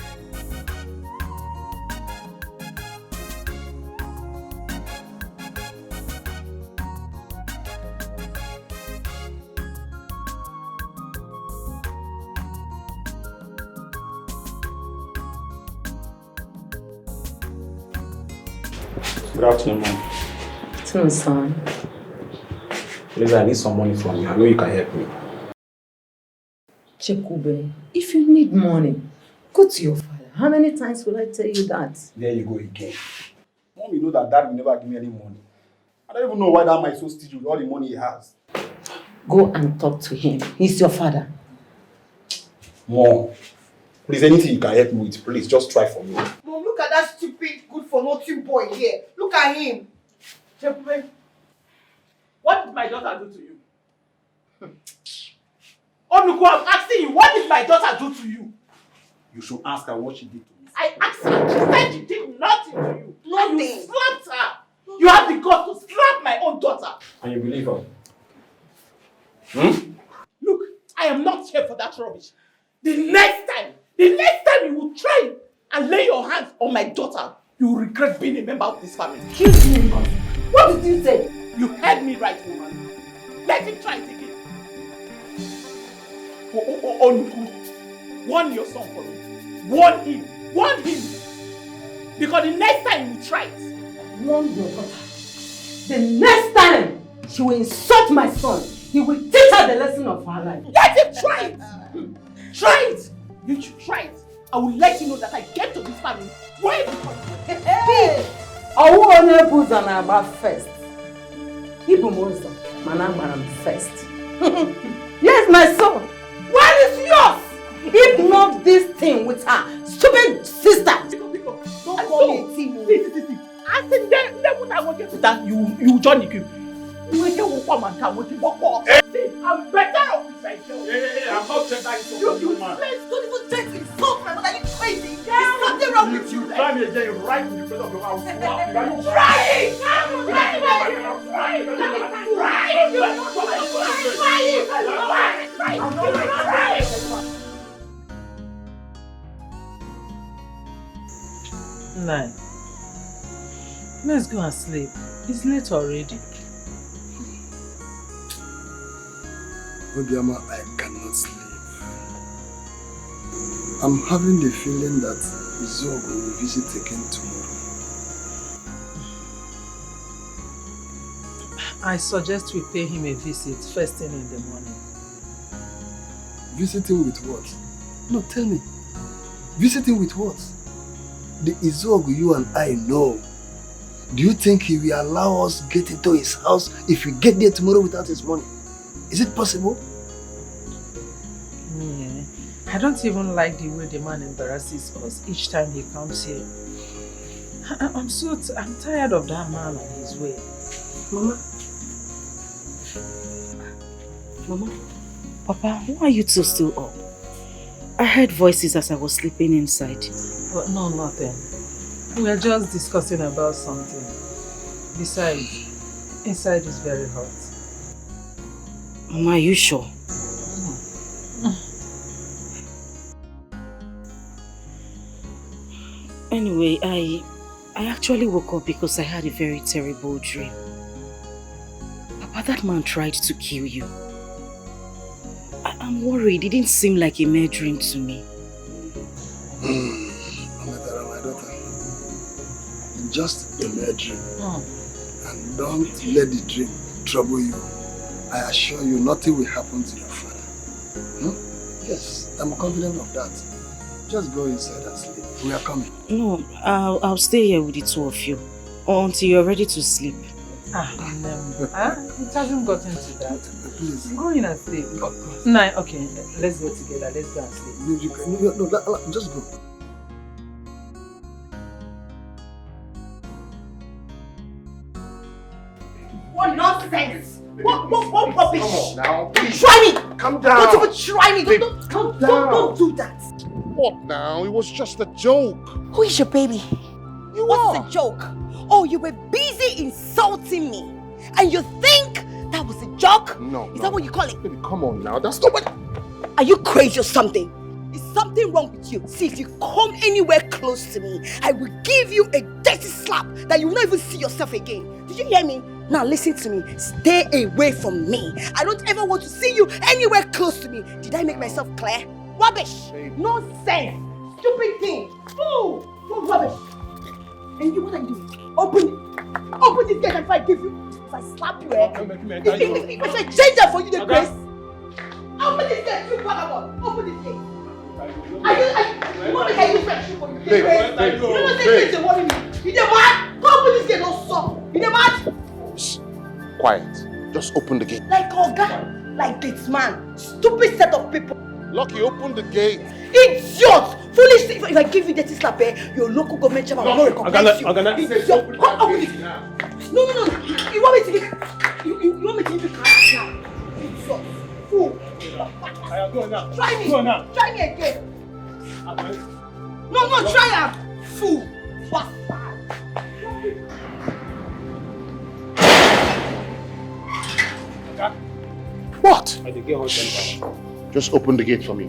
Speaker 13: Good afternoon, Mom.
Speaker 14: Afternoon, son.
Speaker 13: Please, I need some money from you. I know you can help me.
Speaker 14: Chekube, if you need money, go to your father. How many times will I tell you that?
Speaker 13: There you go again. Mom, you know that Dad will never give me any money. I don't even know why that man is so stingy with all the money he has.
Speaker 14: Go and talk to him. He's your father.
Speaker 13: Mom, please, anything you can help me with, please, just try for me.
Speaker 3: Mom, look at that stupid, good-for-nothing boy here. Look at him.
Speaker 10: Chekube, what did my daughter do to you? Onuku, I'm asking you, what did my daughter do to you?
Speaker 13: You should ask her what she did to me.
Speaker 10: I asked her, she said she did nothing to you.
Speaker 3: Nothing.
Speaker 10: And you slapped her. You have the guts to slap my own daughter.
Speaker 13: And you believe her?
Speaker 10: Look, I am not here for that rubbish. The next time you will try and lay your hands on my daughter, you will regret being a member of this family.
Speaker 14: Excuse me, what did you say?
Speaker 10: You heard me right, woman. Let him try it again. Onuku, warn your son for me. Warn him. Because the next time you try it,
Speaker 14: Warn your daughter. The next time she will insult my son, he will teach her the lesson of her life.
Speaker 10: let him try it. Try it. You should try it. I will let you know that I came to this family way before you.
Speaker 14: Hey! I want to put on about first. Ibu monster, manam first. Yes, my son. Where is yours? If not this thing with her stupid sister.
Speaker 10: Don't call me a team. See. I said, then what I want you to do, you join the queue. I'm better off this side.
Speaker 12: Hey, I'm not saying that it's
Speaker 6: You
Speaker 12: man.
Speaker 6: please don't even try to insult my mother. Are you crazy? There's something wrong with you.
Speaker 12: Try me again, right in the face of the house.
Speaker 6: Try it!
Speaker 10: Nine. Let's go and sleep. It's late already.
Speaker 4: Obiama, I cannot sleep. I'm having the feeling that Zog will visit again tomorrow.
Speaker 10: I suggest we pay him a visit first thing in the morning.
Speaker 4: Visiting with what? No, tell me. Visiting with what? The Izog you and I know. Do you think he will allow us get into his house if we get there tomorrow without his money? Is it possible?
Speaker 10: Yeah. I don't even like the way the man embarrasses us each time he comes here. I'm tired of that man and his way.
Speaker 1: Mama, Papa, why are you two still up? I heard voices as I was sleeping inside.
Speaker 10: But no, nothing. We are just discussing about something. Besides, inside is very hot.
Speaker 1: Mama, are you sure? Anyway, I actually woke up because I had a very terrible dream. Papa, that man tried to kill you. I'm worried. It didn't seem like a mere dream to me.
Speaker 4: Amatara, my daughter. Just a mere dream. And don't let the dream trouble you. I assure you, nothing will happen to your father. Yes, I'm confident of that. Just go inside and sleep. We are coming.
Speaker 1: No, I'll stay here with the two of you until you're ready to sleep.
Speaker 10: It hasn't gotten to that.
Speaker 4: Please.
Speaker 10: Go in and sleep. Nine, okay, let's go together. Let's go and sleep.
Speaker 4: No, just go.
Speaker 6: What nonsense! What rubbish!
Speaker 7: Come on now, please.
Speaker 6: Try me!
Speaker 7: Calm down.
Speaker 6: Don't even try me! Don't do that!
Speaker 7: What now? It was just a joke.
Speaker 6: Who is your baby?
Speaker 7: You
Speaker 6: What's the joke?
Speaker 1: Oh, you were busy insulting me. And you think that was a joke?
Speaker 7: No.
Speaker 1: Is that what you call it?
Speaker 7: Baby, come on now. That's not what...
Speaker 1: Are you crazy or something? Is something wrong with you? See, if you come anywhere close to me, I will give you a dirty slap that you will not even see yourself again. Did you hear me? Now listen to me. Stay away from me. I don't ever want to see you anywhere close to me. Did I make myself clear? Rubbish! Nonsense! Stupid thing! Fool! Fool rubbish! And you, what are you doing? Open this gate before I give you. If I slap you, if I change that for you, the grace. Open this gate, you vagabond! Open this gate! You want me to use my shoe for you? You don't say things to worry me. You the mad? Open this gate, don't stop. You the mad?
Speaker 7: Shh. Quiet. Just open the gate.
Speaker 1: Like Oga, like this man. Stupid set of people.
Speaker 7: Lucky, open the gate.
Speaker 1: Idiot! Foolish! If I give you dirty slap, your local government chairman will not recognize you. Idiot! Come open it. No. You want me to give you want me to give you cash now? Idiot! Fool!
Speaker 12: Go now.
Speaker 1: Try me!
Speaker 12: Go now.
Speaker 1: Try me again! No, try him! Fool! Bastard!
Speaker 7: What? Just open the gate for me.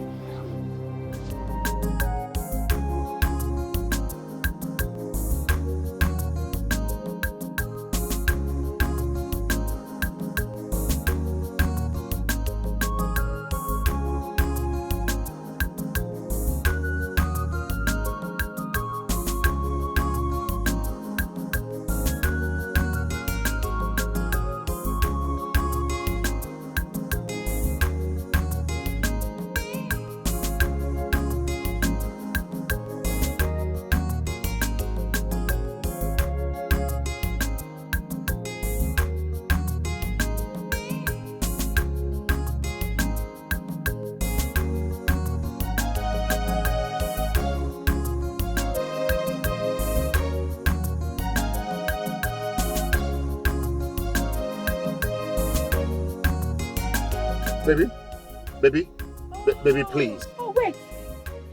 Speaker 7: Baby, please.
Speaker 1: Oh, wait.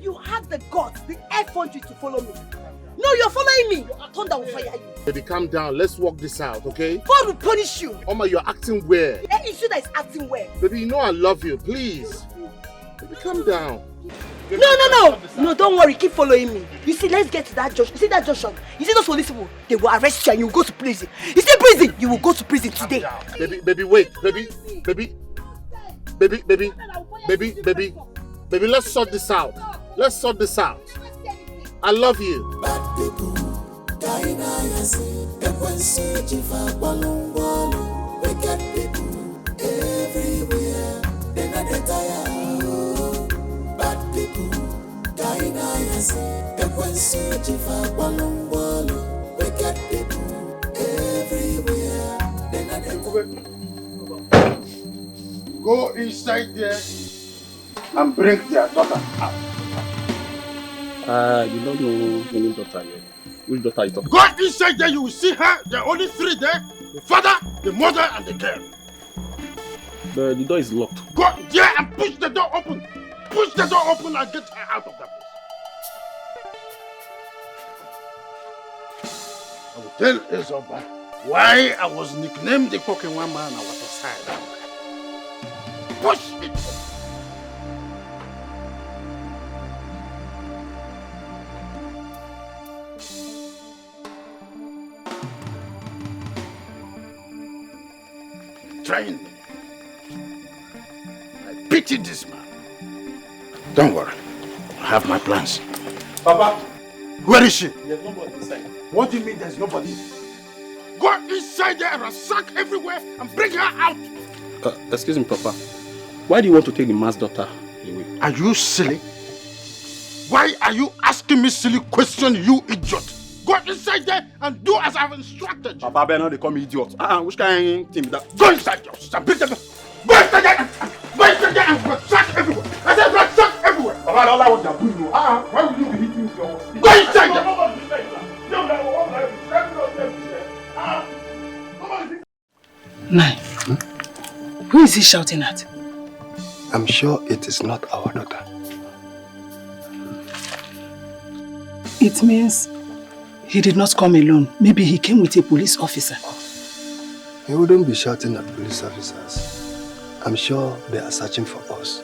Speaker 1: You had the guts, the effrontery to follow me. No, you're following me. Thunder will fire you.
Speaker 7: Baby, calm down. Let's work this out, okay?
Speaker 1: God will punish you.
Speaker 7: Oma, you're acting weird.
Speaker 1: Any issue that is acting weird.
Speaker 7: Baby, you know I love you. Please. Baby, calm down.
Speaker 1: No, don't worry. Keep following me. You see, let's get to that junction. You see that junction? You see those police people? They will arrest you and you will go to prison. You see prison? You will go to prison today.
Speaker 7: Baby, wait. Baby, let's sort this out. I love you.
Speaker 5: Bad people, wicked people everywhere. They not tired. Bad people, wicked people everywhere. They not tired.
Speaker 2: Go inside there and bring their daughter out.
Speaker 13: You don't know any daughter yet. Which daughter are you talking
Speaker 2: about? Go inside there, you will see her. There are only three there. The father, the mother, and the girl.
Speaker 13: The door is locked.
Speaker 2: Go there and push the door open. Push the door open and get her out of that place. I will tell Ezoba why I was nicknamed the cooking one man and I was aside. Push it! Trying me. I pity this man. Don't worry. I have my plans.
Speaker 12: Papa!
Speaker 2: Where is she?
Speaker 12: There's nobody inside.
Speaker 2: What do you mean there's nobody? Go inside there and sack everywhere and bring her out!
Speaker 13: Excuse me, Papa. Why do you want to take the man's daughter away?
Speaker 2: Are you silly? Why are you asking me silly questions, you idiot? Go inside there and do as I've instructed you.
Speaker 13: Papa, now they call me idiot. Which kind of thing is that?
Speaker 2: Go inside your sister. Go inside there and sack everywhere. I said sack everywhere.
Speaker 12: Papa, all I want to do you. Why would you be hitting your...
Speaker 2: Go inside there.
Speaker 3: Nine. Who is he shouting at?
Speaker 4: I'm sure it is not our daughter.
Speaker 3: It means He did not come alone. Maybe he came with a police officer.
Speaker 4: He wouldn't be shouting at police officers. I'm sure they are searching for us.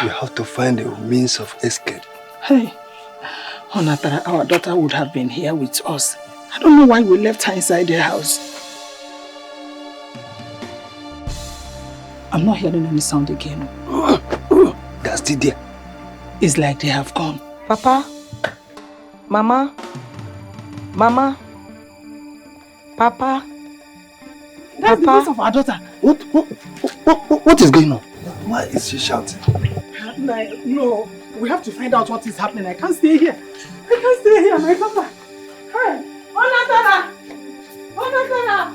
Speaker 4: We have to find a means of escape.
Speaker 3: Hey, Onatara, our daughter would have been here with us. I don't know why we left her inside their house. I'm not hearing any sound again.
Speaker 4: They're still there.
Speaker 3: It's like they have gone.
Speaker 6: Papa? Mama? Mama? Papa?
Speaker 3: That's the voice of our daughter.
Speaker 4: What is going on? Why is she shouting?
Speaker 3: No, we have to find out what is happening. I can't stay here. I can't stay here, my daughter. Hey, Onatara! Onatara!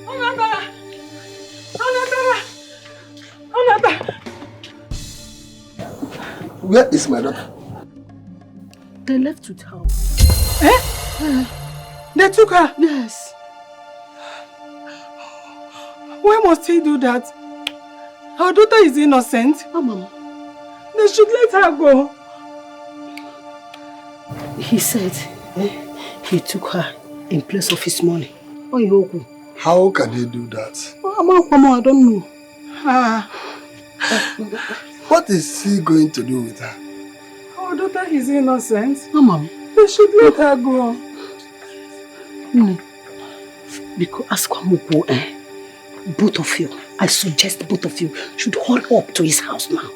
Speaker 3: Onatara! Onatara! Onatara!
Speaker 4: Where is my daughter?
Speaker 1: They left with her.
Speaker 3: Eh? They took her?
Speaker 1: Yes.
Speaker 3: Why must he do that? Our daughter is innocent.
Speaker 1: Mama.
Speaker 3: They should let her go.
Speaker 1: He said he took her in place of his money.
Speaker 4: How can he do that?
Speaker 1: Mama, I don't know.
Speaker 4: What is he going to do with her?
Speaker 3: Our daughter is innocent.
Speaker 1: Mama.
Speaker 3: They should let her go.
Speaker 1: Because ask Kwamuko, both of you, I suggest both of you should hurry up to his house now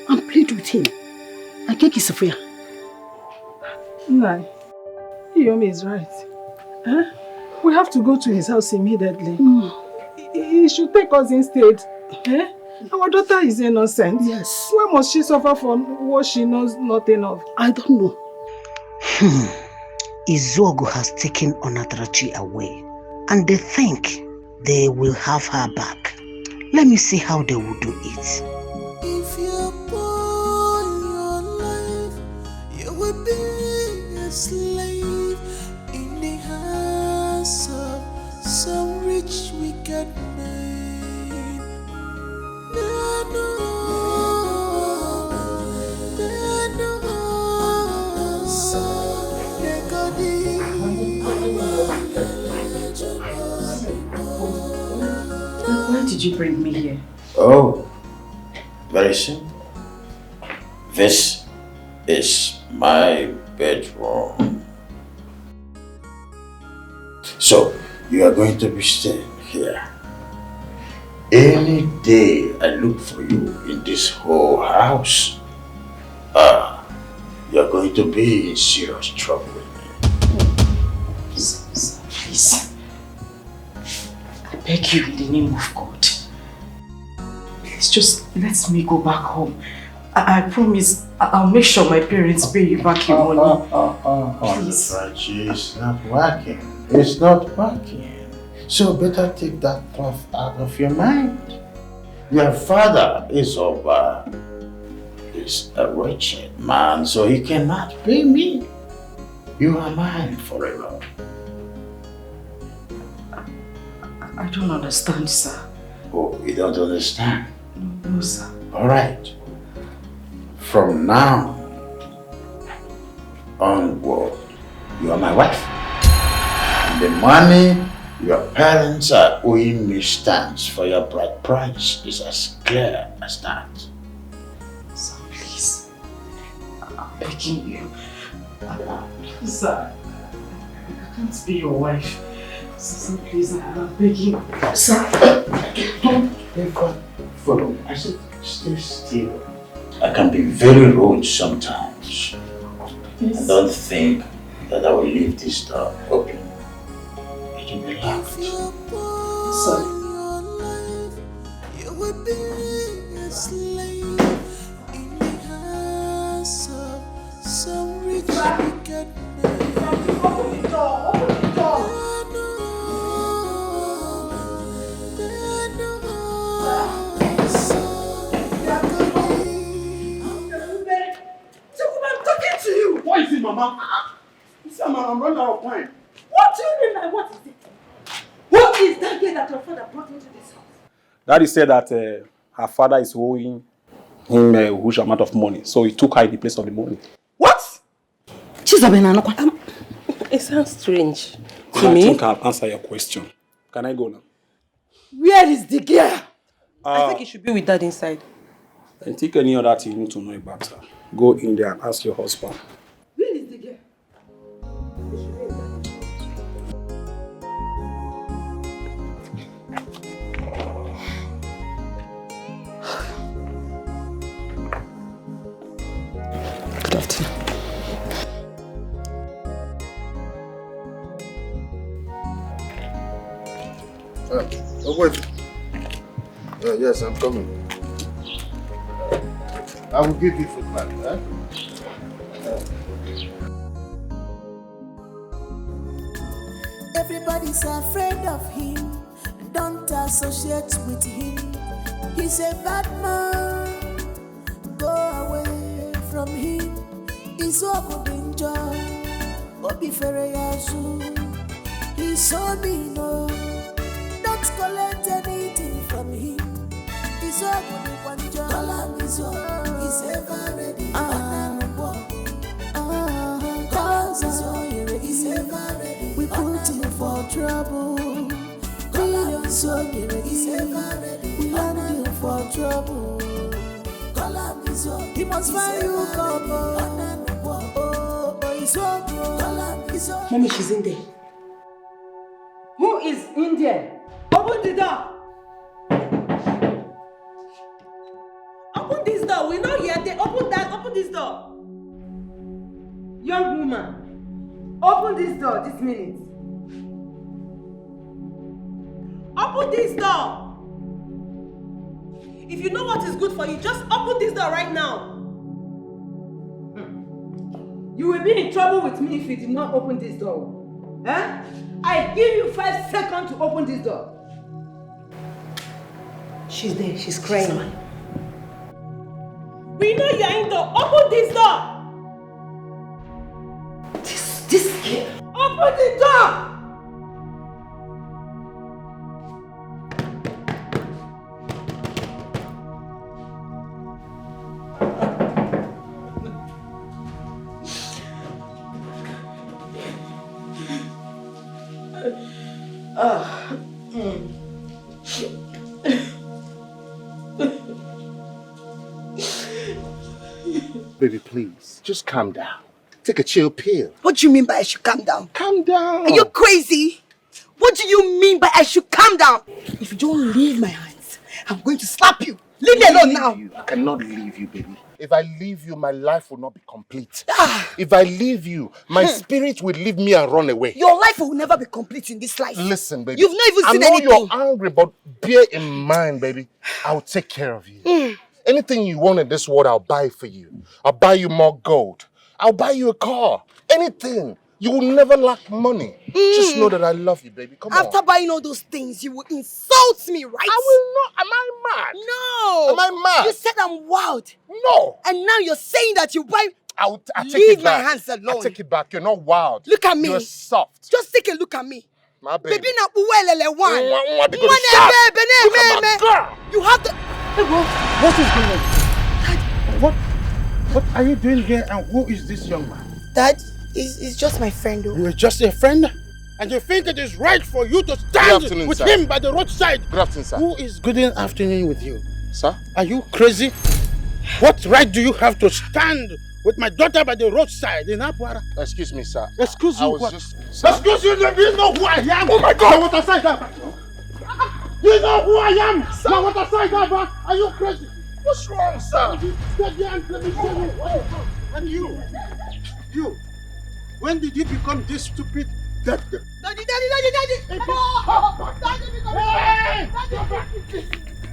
Speaker 1: and plead with him. I think he's free.
Speaker 3: No, Iyomi is right. We have to go to his house immediately. He should take us instead. Our daughter is innocent.
Speaker 1: Yes.
Speaker 3: Why must she suffer for what she knows nothing of?
Speaker 1: I don't know. Izogo has taken Onatarachi away and they think they will have her back. Let me see how they will do it.
Speaker 5: If you're born your life, you will be a slave in the hands of some rich wicked man.
Speaker 6: Why did you bring me here?
Speaker 2: Oh, very simple. This is my bedroom. So, you are going to be staying here. Any day I look for you in this whole house, you are going to be in serious trouble with me.
Speaker 6: Please. I beg you in the name of God. Please just let me go back home. I promise I'll make sure my parents pay you back your money. Please.
Speaker 2: Raji, it's not working. It's not working. So better take that thought out of your mind. Your father is a wretched man, so he cannot pay me. You are mine forever.
Speaker 6: I don't understand, sir.
Speaker 2: Oh, you don't understand?
Speaker 6: No, sir.
Speaker 2: All right. From now onward, you are my wife. And the money your parents are owing me stands for your bride price is as clear as that.
Speaker 6: Sir, please. I'm begging you. Please, sir. I can't be your wife. Sir, please, I'm begging you. Sir,
Speaker 2: don't ever follow. I said, stay still. I can be very rude sometimes. Yes. I don't think that I will leave this door open. It will be locked.
Speaker 5: Sorry. You will be a slave in the hands of some rich wicked man. Open the door! Open the door!
Speaker 12: What is it, Mama? I'm running out of time.
Speaker 14: What do you mean by what is it? What is that girl that your father brought into this house?
Speaker 13: Daddy said that her father is owing him a huge amount of money, so he took her in the place of the money.
Speaker 14: What?
Speaker 15: It sounds strange
Speaker 13: I
Speaker 15: to me.
Speaker 13: think I've answered your question. Can I go now?
Speaker 3: Where is the girl?
Speaker 15: I think he should be with Dad inside.
Speaker 13: I think any other thing you need to know about her. Go in there and ask your husband.
Speaker 3: Where is the girl?
Speaker 1: Good afternoon.
Speaker 2: Oh, wait. Yes, I'm coming. I will give you food back, eh?
Speaker 5: Everybody's afraid of him. Don't associate with him. He's a bad man. Go away from him. He's so good in joy. Obi Fereyasu. He's so mean. Don't collect anything from him. He's so good in one joy. He's ever ready. He's ever ready. We put him for trouble. He's ever ready. We land him for trouble. He must find you,
Speaker 3: Mommy, she's in there. Who is in there? Open the door. Open this door. We're not here. They open that. Open this door. Young woman, open this door this minute. Open this door. If you know what is good for you, just open this door right now. You will be in trouble with me if you did not open this door. Huh? I give you 5 seconds to open this door.
Speaker 6: She's there. She's crying.
Speaker 3: We know you're in door. Open this door. This kid. Open the door.
Speaker 2: Baby, please, just calm down. Take a chill pill.
Speaker 1: What do you mean by I should calm down?
Speaker 2: Calm down.
Speaker 1: Are you crazy? What do you mean by I should calm down? If you don't leave my hands, I'm going to slap you. Leave me alone now.
Speaker 2: I cannot leave you, baby. If I leave you, my life will not be complete. If I leave you, my spirit will leave me and run away.
Speaker 1: Your life will never be complete in this life.
Speaker 2: Listen, baby.
Speaker 1: You've not even seen anything.
Speaker 2: I know you're angry, but bear in mind, baby, I'll take care of you. Anything you want in this world, I'll buy for you. I'll buy you more gold. I'll buy you a car. Anything. You will never lack money. Just know that I love you, baby. Come on.
Speaker 1: After buying all those things, you will insult me, right?
Speaker 2: I will not. Am I mad?
Speaker 1: No.
Speaker 2: Am I mad?
Speaker 1: You said I'm wild.
Speaker 2: No.
Speaker 1: And now you're saying that you buy...
Speaker 2: I'll take
Speaker 1: Leave
Speaker 2: it
Speaker 1: my
Speaker 2: back.
Speaker 1: hands alone.
Speaker 2: I'll take it back. You're not wild.
Speaker 1: Look at me.
Speaker 2: You're soft.
Speaker 1: Just take a look at me.
Speaker 2: My baby.
Speaker 1: Baby, now uwelele one. You have the...
Speaker 2: What is going on? What are you doing here, and who is this young man?
Speaker 1: Dad, it's just my friend. Though.
Speaker 16: You're just a friend? And you think it is right for you to stand with him by the roadside?
Speaker 2: Good afternoon, sir.
Speaker 16: Who is good afternoon with you?
Speaker 2: Sir?
Speaker 16: Are you crazy? What right do you have to stand with my daughter by the roadside in Apuara?
Speaker 2: Excuse me, sir.
Speaker 16: Excuse you what?
Speaker 2: Excuse you, do you know who I am?
Speaker 16: Oh my God!
Speaker 2: What aside that?
Speaker 16: You know who I am? Sir. Now what aside that? Are you crazy?
Speaker 2: What's wrong, sir?
Speaker 16: Step here and let me tell you. And you, when did you become this stupid?
Speaker 3: Daddy!
Speaker 16: Hey!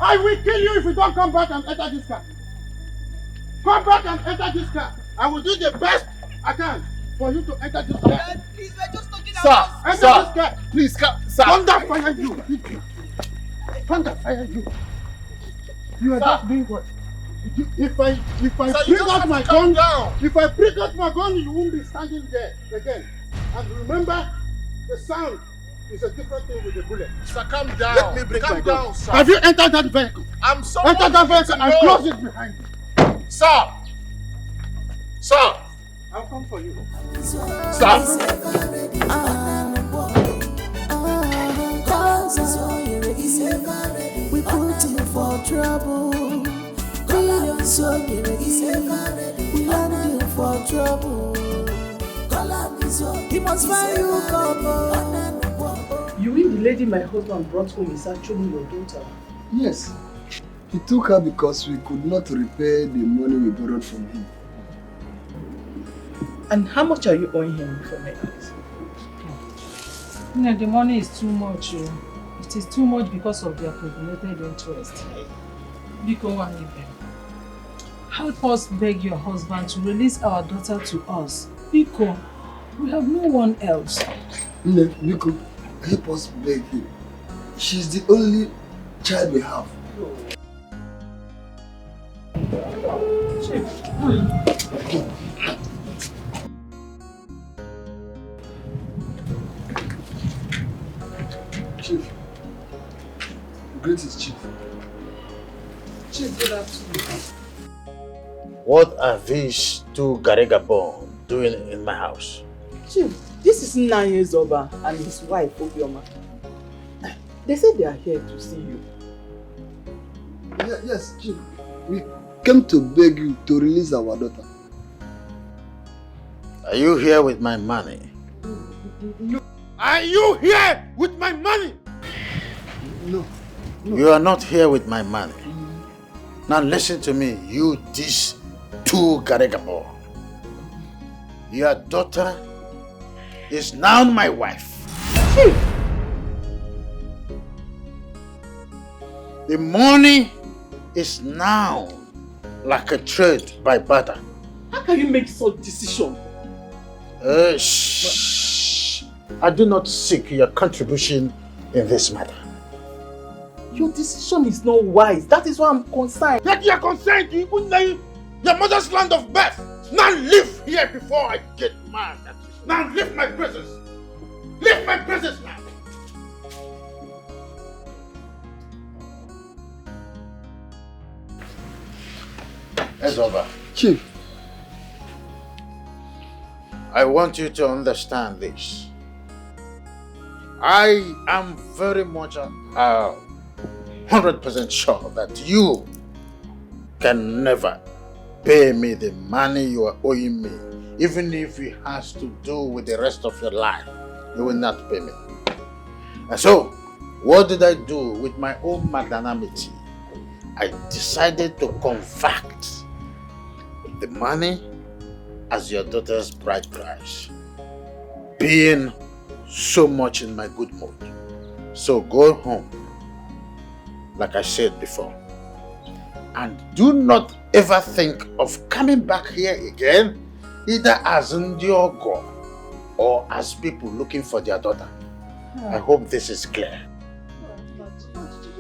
Speaker 16: I will kill you if you don't come back and enter this car. Come back and enter this car. I will do the best I can for you to enter this car.
Speaker 3: Dad, please, we're just talking
Speaker 2: about...
Speaker 16: Enter this car.
Speaker 2: Please, sir.
Speaker 16: Thunder fire you. Thunder fire you. You are just doing what? If I bring out my gun, you won't be standing there again. And remember, the sound is a different thing with the bullet.
Speaker 2: Sir, calm down.
Speaker 16: Let me break
Speaker 2: calm
Speaker 16: my
Speaker 2: down,
Speaker 16: gun.
Speaker 2: sir.
Speaker 16: Have you entered that vehicle?
Speaker 2: I'm so
Speaker 16: Enter that vehicle and close it behind you.
Speaker 2: Sir! Sir!
Speaker 10: I'll come for you.
Speaker 16: Stop!
Speaker 5: We put him for trouble. We land him for trouble. He must find you couple.
Speaker 3: You mean the lady my husband brought home is actually your daughter?
Speaker 4: Yes. He took her because we could not repay the money we borrowed from him.
Speaker 3: And how much are you owing him for my eyes?
Speaker 10: No, the money is too much. It is too much because of their calculated interest. Biko Wangibe, help us beg your husband to release our daughter to us. Biko, we have no one else.
Speaker 4: Nnebe, Biko, help us beg him. She's the only child we have. Chief. Greetings, Chief.
Speaker 3: Chief, good afternoon.
Speaker 2: What are these two Garigabon doing in my house?
Speaker 3: Chief, this is Chinenye Zoba and his wife, Obio. They said they are here to see you.
Speaker 4: Yes, Chief. We came to beg you to release our daughter.
Speaker 2: Are you here with my money?
Speaker 16: No. Are you here with my money?
Speaker 4: No.
Speaker 2: You are not here with my money. Now listen to me, you these two Garigabon. Your daughter is now my wife. The money is now like a trade by barter.
Speaker 3: How can you make such decision?
Speaker 2: Shh. I do not seek your contribution in this matter.
Speaker 3: Your decision is not wise. That is why I'm concerned.
Speaker 16: That you are concerned, you couldn't leave your mother's land of birth. Now live here before I get mad at you. Now leave my presence. Leave my presence now.
Speaker 2: It's over.
Speaker 4: Chief.
Speaker 2: I want you to understand this. I am very much 100% sure that you can never pay me the money you are owing me. Even if it has to do with the rest of your life, you will not pay me. And so, what did I do with my own magnanimity? I decided to convert the money as your daughter's bride price, being so much in my good mood. So go home, like I said before, and do not ever think of coming back here again, either as Ndiogo or as people looking for their daughter. I hope this is clear.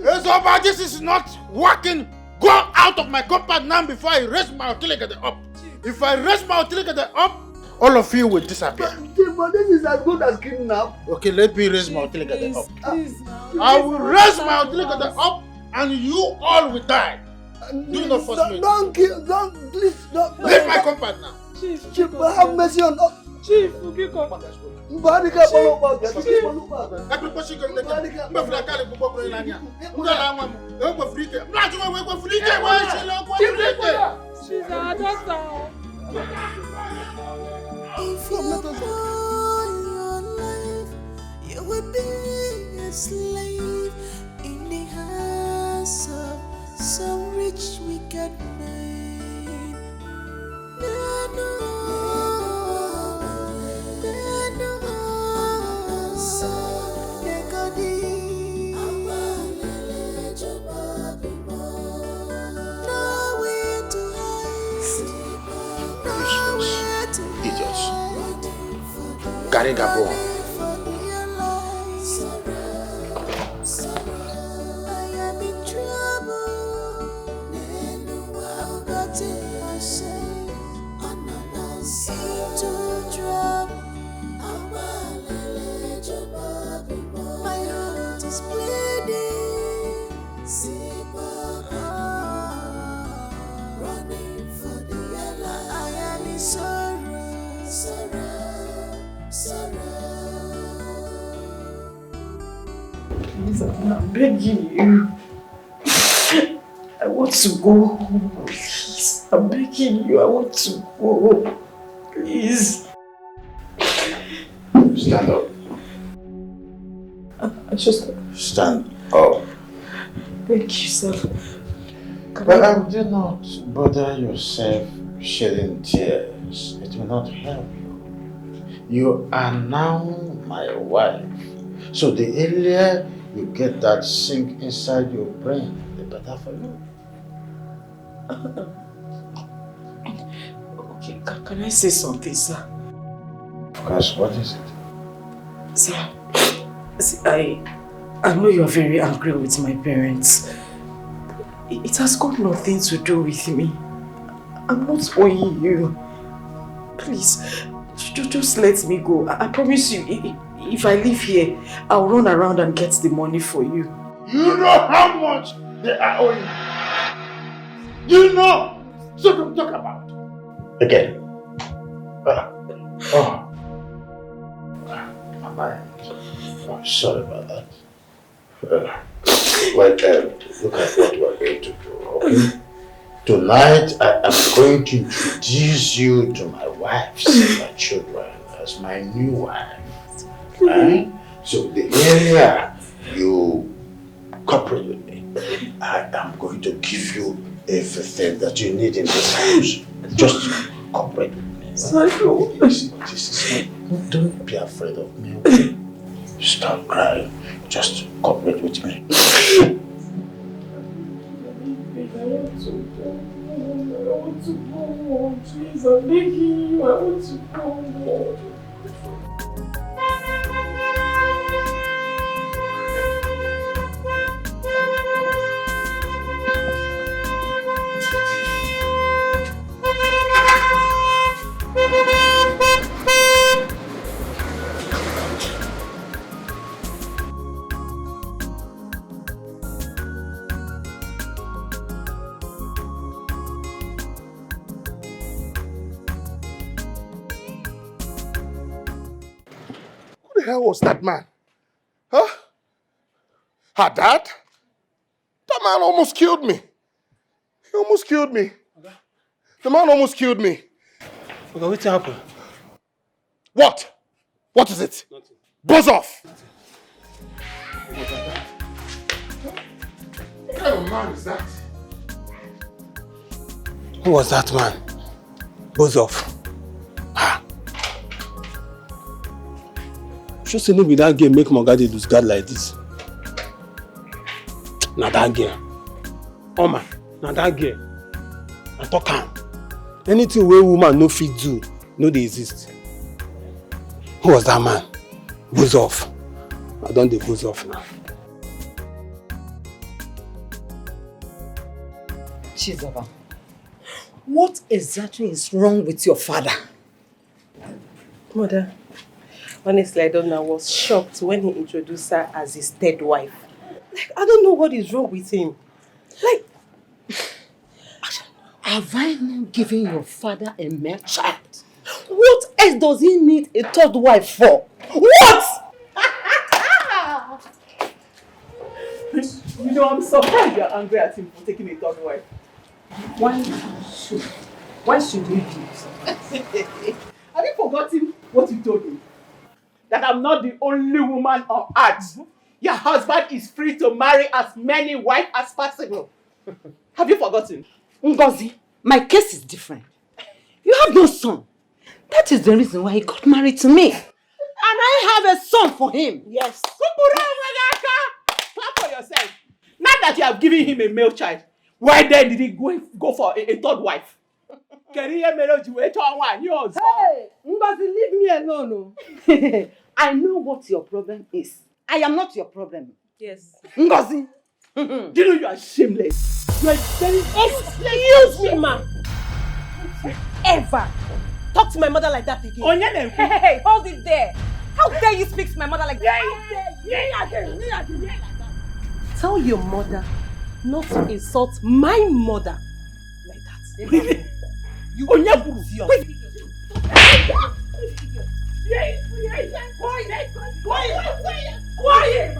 Speaker 16: Ezoba, this is not working. Go out of my compound now before I raise my utility up. If I raise my utility up, all of you will disappear.
Speaker 4: But this is as good as kidnap.
Speaker 2: Okay, let me raise my utility up.
Speaker 16: I will raise my utility up and you all will die. Do not force me.
Speaker 4: Please don't.
Speaker 16: Leave my compound now.
Speaker 4: Chief, have mercy on us.
Speaker 10: Chief, Ukiko.
Speaker 4: Mbadika follow
Speaker 10: Chief. She's our daughter.
Speaker 5: If you go your life, you will be a slave in the hands of some rich wicked man.
Speaker 2: Idiots. Garigabon.
Speaker 5: Running for the airline. I am in sorrow.
Speaker 6: Please, I'm begging you. I want to go. Please, I'm begging you. I want to go. Please.
Speaker 2: Stand up.
Speaker 6: I just...
Speaker 2: Stand up.
Speaker 6: Thank you, sir.
Speaker 2: But do not bother yourself shedding tears. It will not help you. You are now my wife. So the earlier you get that sink inside your brain, the better for you.
Speaker 6: Okay, can I say something, sir?
Speaker 2: Of course, what is it?
Speaker 6: Sir, see, I know you are very angry with my parents. It has got nothing to do with me. I'm not owing you. Please, just let me go. I promise you, if I leave here, I'll run around and get the money for you.
Speaker 16: You know how much they are owing. You know. So don't talk about it.
Speaker 2: Again. My mind. I'm sorry about that. Well, look at what we're going to do, okay? Tonight, I am going to introduce you to my wives and my children as my new wife. Right? So the earlier you cooperate with me, I am going to give you everything that you need in this house. Just cooperate with me. Right? Don't be afraid of me, okay? Stop crying. Just cooperate with me.
Speaker 6: I want to go. Please, I'm begging you. I want to go.
Speaker 16: Who the hell was that man? Huh? Her dad? That man almost killed me. He almost killed me. The man almost killed me.
Speaker 17: Okay, what happened?
Speaker 16: What? What is it?
Speaker 17: Nothing.
Speaker 16: Buzz off! What kind of man is that?
Speaker 17: Who was that man? Buzz off. Just say no be that girl make Mogadi lose guard like this. Na that girl. Oma, na that girl. I talk am. Anything wey woman no fit do, no dey exist. Who was that man? Buzz off. I don dey buzz off now.
Speaker 14: Chizaba, what exactly is wrong with your father?
Speaker 15: Mother, honestly, I don't know. I was shocked when he introduced her as his third wife. Like, I don't know what is wrong with him. Like,
Speaker 14: have I not given your father a male child? What else does he need a third wife for? What?
Speaker 3: You know, I'm surprised you're angry at him for taking a third wife. Why should he do so? Have you forgotten what you told me? That I'm not the only woman on earth. Your husband is free to marry as many wives as possible. Have you forgotten?
Speaker 14: Ngozi, my case is different. You have no son. That is the reason why he got married to me. And I have a son for him.
Speaker 3: Yes. Clap for yourself. Now that you have given him a male child, why then did he go for a third wife?
Speaker 14: Hey, Ngozi, leave me alone. I know what your problem is. I am not your problem.
Speaker 15: Yes.
Speaker 14: Ngozi.
Speaker 3: Do you know you are shameless? You are very...
Speaker 15: Excuse me, ma. Ever talk to my mother like that again?
Speaker 14: Hey, hold it there. How dare you speak to my mother like that?
Speaker 15: Tell your mother not to insult my mother like that.
Speaker 3: Really? You are not good. Quiet!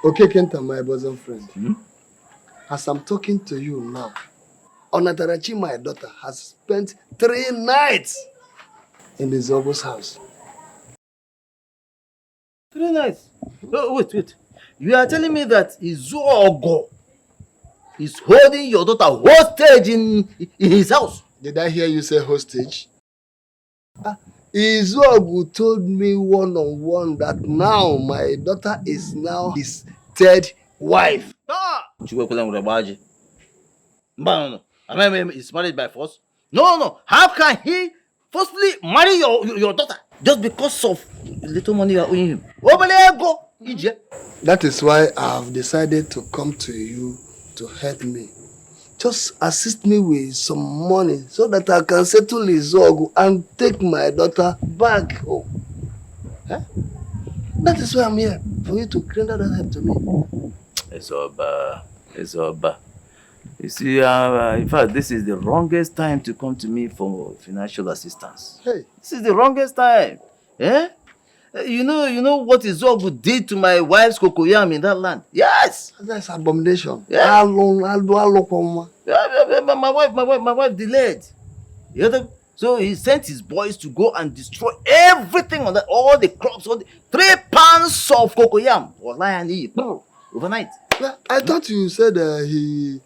Speaker 4: Okay, Kenta, my bosom friend. As I'm talking to you now, Onatarachi, my daughter, has spent 3 nights in the Zobo's house.
Speaker 8: 3 nights? Oh, wait. You are telling me that Izuogo is holding your daughter hostage in his house?
Speaker 4: Did I hear you say hostage? Izuogo told me one-on-one that now my daughter is now his 3rd wife.
Speaker 8: Is married by force? No. How can he forcefully marry your daughter just because of little money you are owing him?
Speaker 4: That is why I have decided to come to you to help me. Just assist me with some money so that I can settle Izuogo and take my daughter back home. Huh? That is why I'm here, for you to render that help to me.
Speaker 8: It's over. You see, in fact, this is the wrongest time to come to me for financial assistance.
Speaker 4: Hey.
Speaker 8: This is the wrongest time. Eh? You know what Izuogo did to my wife's cocoyam in that land? Yes!
Speaker 4: That's abomination.
Speaker 8: Yeah. My wife delayed. So he sent his boys to go and destroy everything on that, all the crops, 3 pounds of cocoyam was lying overnight.
Speaker 4: I thought you said he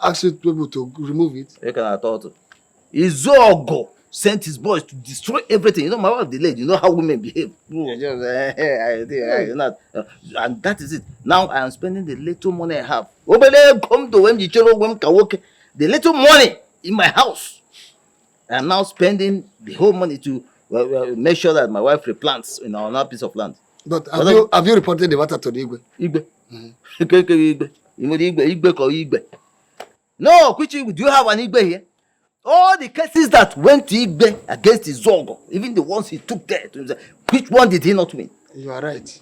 Speaker 4: asked people to remove it.
Speaker 8: You can thought. Izuogo sent his boys to destroy everything. You know, my wife delayed. You know how women behave. And that is it. Now I am spending the little money I have. The little money in my house. I am now spending the whole money to make sure that my wife replants in our piece of land.
Speaker 4: But have you reported the matter to the Igwe?
Speaker 8: Igwe. No, Kwichi, do you have an Igwe here? All the cases that went to Igwe against Izuogo, even the ones he took there, which one did he not win?
Speaker 4: You are right.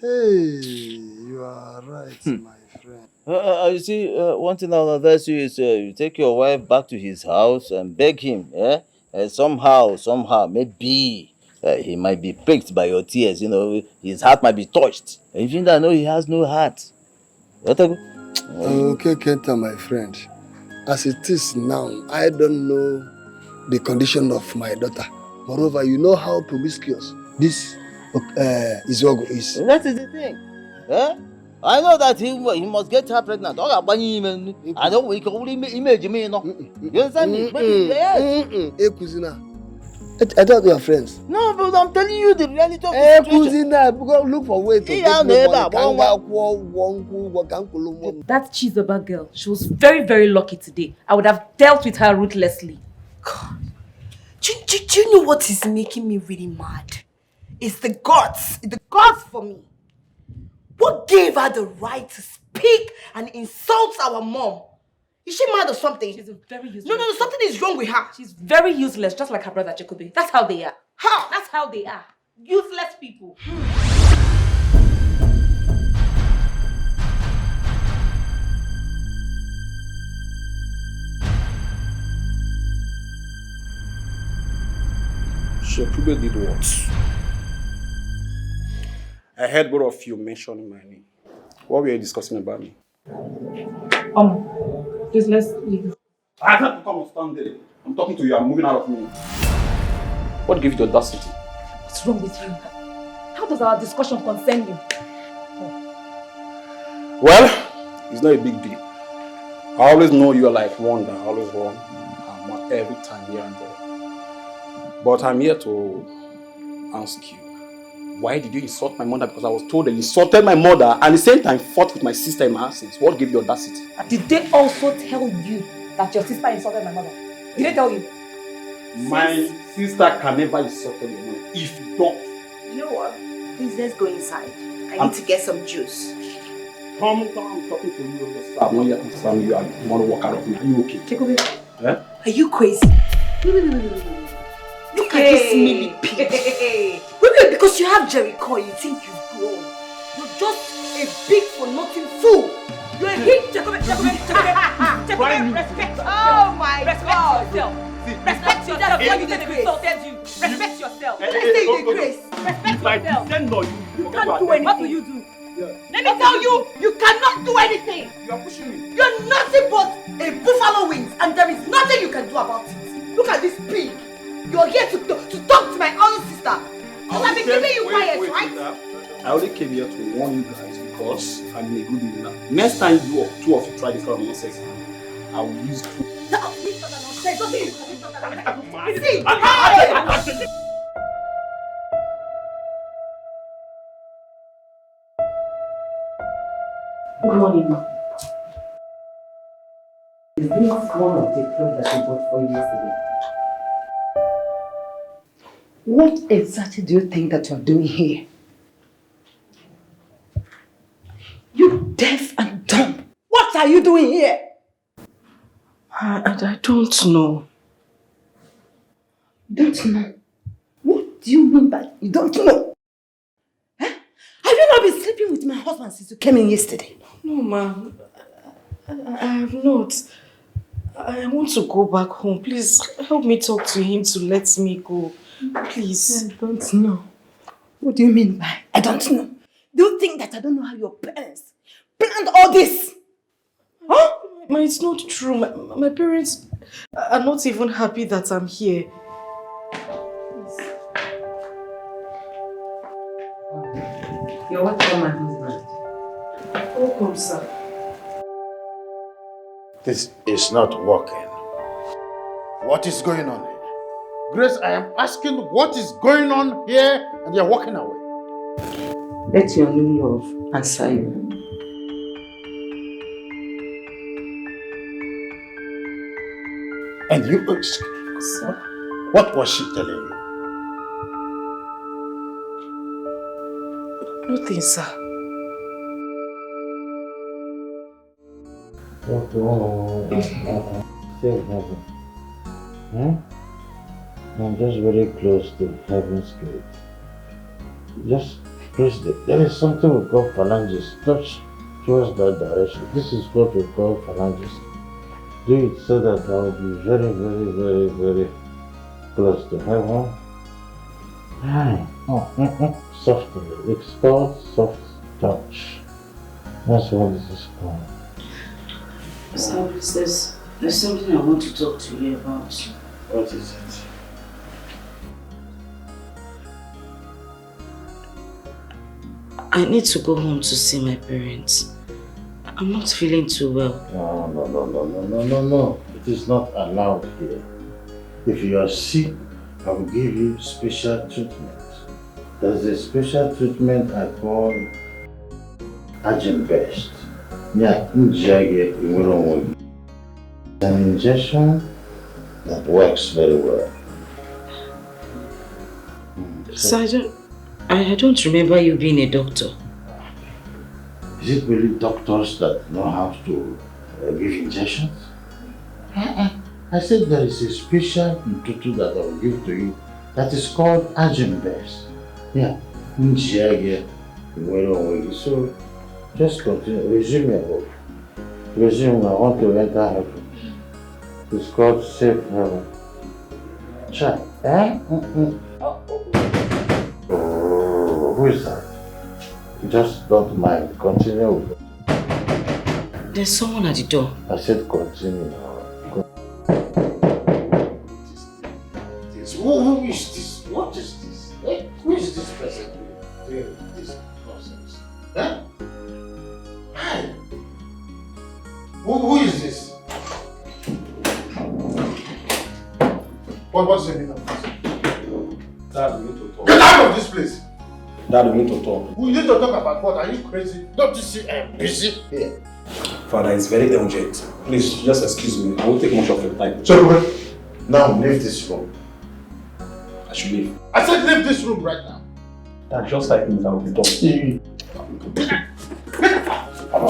Speaker 4: Hey, you are right, my friend.
Speaker 8: You see, one thing I'll advise you is you take your wife back to his house and beg him, somehow, maybe he might be pricked by your tears, his heart might be touched. Even though I know he has no heart.
Speaker 4: Okay, Kenta, my friend. As it is now, I don't know the condition of my daughter. Moreover, you know how promiscuous this Izuogo is.
Speaker 8: That is the thing. I know that he must get her pregnant. I know we can only imagine me, You understand me?
Speaker 4: I thought we are friends.
Speaker 8: No, but I'm telling you the reality of the situation.
Speaker 4: Go look for way to get
Speaker 18: That Chizoba girl, she was very, very lucky today. I would have dealt with her ruthlessly.
Speaker 9: God. Do you know what is making me really mad? It's the gods. The gods for me. What gave her the right to speak and insult our mom? Is she mad or something?
Speaker 18: She's very useless.
Speaker 9: No, something is wrong with her.
Speaker 18: She's very useless, just like her brother Jacobi. That's how they are.
Speaker 9: How?
Speaker 18: That's how they are. Useless people.
Speaker 13: Shekube did what? I heard both of you mentioning my name. What were you discussing about me?
Speaker 18: Please, let's leave.
Speaker 13: I can't come and stand there. I'm talking to you. I'm moving out of me. What gave you the audacity?
Speaker 18: What's wrong with you? How does our discussion concern you?
Speaker 13: Well, it's not a big deal. I always know you are like one that always wrong. I'm not every time here and there. But I'm here to ask you. Why did you insult my mother? Because I was told that you insulted my mother and at the same time fought with my sister in my absence. What gave you audacity?
Speaker 18: Did they also tell you that your sister insulted my mother? Did they tell you?
Speaker 13: My sister can never insult your mother. If you don't.
Speaker 9: You know what? Please, let's go inside. I need to get some juice.
Speaker 13: Come, I'm talking to you. I'm not here to stand you and you want to walk out of me. Are you okay?
Speaker 9: Jacobi,
Speaker 13: Eh?
Speaker 9: are you crazy? Look at this milly pig. Wait, because you have Jericho, you think you've grown. You're just a big for nothing fool. You're a hit, Jacobi, respect.
Speaker 18: Oh my God.
Speaker 13: See,
Speaker 18: Respect yourself. What you did insulted you. Respect yourself.
Speaker 12: Hey,
Speaker 18: Grace. Respect yourself.
Speaker 12: You
Speaker 18: can't do anything. What will you do? Let me tell you, you cannot do anything.
Speaker 12: You are pushing me.
Speaker 3: You're nothing but a buffalo wings, and there is nothing you can do about it. Look at this pig. You're here to talk to my own sister. Because I've been keeping you quiet, right?
Speaker 13: I only came here to warn you guys because I'm in a good mood now. Next time two of you try this kind of nonsense, I will use two.
Speaker 3: No, this is not nonsense. Don't think it's not nonsense. See, hey!
Speaker 14: Good morning, ma. Is this one of the clothes that I bought for you yesterday?
Speaker 3: What exactly do you think that you're doing here? You deaf and dumb. What are you doing here?
Speaker 6: I don't know.
Speaker 3: You don't know? What do you mean by you don't know? Huh? Have you not been sleeping with my husband since you came in yesterday?
Speaker 6: No, ma'am. I have not. I want to go back home. Please help me talk to him to let me go. Please.
Speaker 3: I don't know. What do you mean by I don't know? Do you think that I don't know how your parents planned all this? Huh?
Speaker 6: Ma, it's not true. My parents are not even happy that I'm here.
Speaker 14: You're welcome, my husband.
Speaker 6: Welcome, sir.
Speaker 2: This is not working. What is going on here? Grace, I am asking what is going on here and you're walking away.
Speaker 14: Let your new love answer you.
Speaker 2: And you, sir, what was she telling you?
Speaker 6: Nothing, sir.
Speaker 2: I'm just very close to heaven's gate. Just press there is something we call phalanges. Touch towards that direction. This is what we call phalanges. Do it so that I will be very, very, very, very close to heaven. Softly. It's called soft touch. That's what this is called.
Speaker 14: Sir, there's something I want to talk to you about.
Speaker 2: What is it?
Speaker 6: I need to go home to see my parents. I'm not feeling too well.
Speaker 2: No. It is not allowed here. If you are sick, I will give you special treatment. There's a special treatment I call Agent Best. Yeah, an injection that works very well.
Speaker 6: So I don't remember you being a doctor.
Speaker 2: Is it really doctors that know how to give injections? I said there is a special tutu that I will give to you that is called Agent Best. Yeah, so just continue. Resume your work. Resume. I want to enter heaven. It's called safe heaven. Try. Oh, who is that? Just don't mind. Continue.
Speaker 6: There's someone at the door.
Speaker 2: I said continue. Who is this? What is this? Who is this person doing this nonsense? Huh? Hi. Who is this? What's the name of this?
Speaker 13: Dad, we need to talk.
Speaker 2: Get out of this place!
Speaker 13: Dad, we need to talk.
Speaker 2: We need to talk about what? Are you crazy? Don't you see I'm busy here?
Speaker 13: Father, it's very urgent. Please, just excuse me. I won't take much of your time.
Speaker 2: So, now leave this room.
Speaker 13: I should leave.
Speaker 2: I said leave this room right now.
Speaker 13: Dad, just like me, I will be done.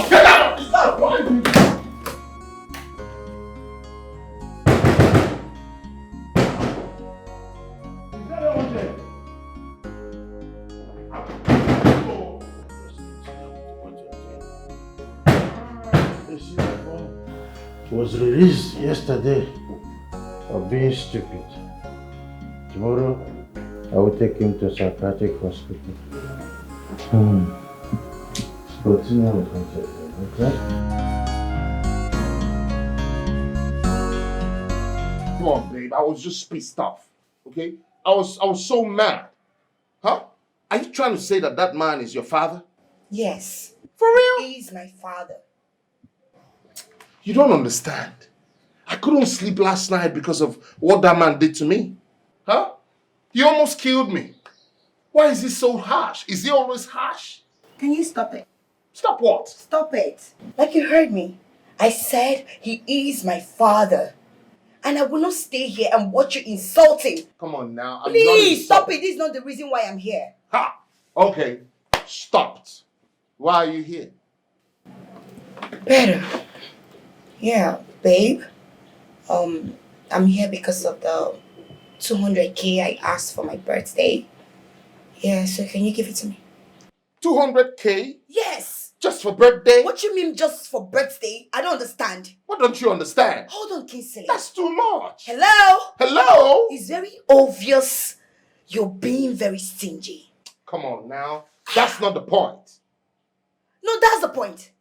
Speaker 2: Get out! Is that why you... Was released yesterday of being stupid. Tomorrow, I will take him to a psychiatric hospital. Continue with me, okay?
Speaker 7: Come on, babe. I was just pissed off. Okay? I was so mad. Huh? Are you trying to say that man is your father?
Speaker 9: Yes.
Speaker 7: For real?
Speaker 9: He is my father.
Speaker 7: You don't understand. I couldn't sleep last night because of what that man did to me. Huh? He almost killed me. Why is he so harsh? Is he always harsh?
Speaker 9: Can you stop it?
Speaker 7: Stop what?
Speaker 9: Stop it. Like you heard me. I said he is my father. And I will not stay here and watch you insult him.
Speaker 7: Come on now.
Speaker 9: Please, stop it. This is not the reason why I'm here.
Speaker 7: Ha! Okay. Stopped. Why are you here?
Speaker 9: Better. Yeah, babe. I'm here because of the 200K I asked for my birthday. Yeah, so can you give it to me?
Speaker 7: 200K?
Speaker 9: Yes.
Speaker 7: Just for birthday?
Speaker 9: What you mean just for birthday? I don't understand.
Speaker 7: What don't you understand?
Speaker 9: Hold on, Kingsley.
Speaker 7: That's too much.
Speaker 9: Hello?
Speaker 7: Hello?
Speaker 9: It's very obvious you're being very stingy.
Speaker 7: Come on now. That's not the point.
Speaker 9: No, that's the point.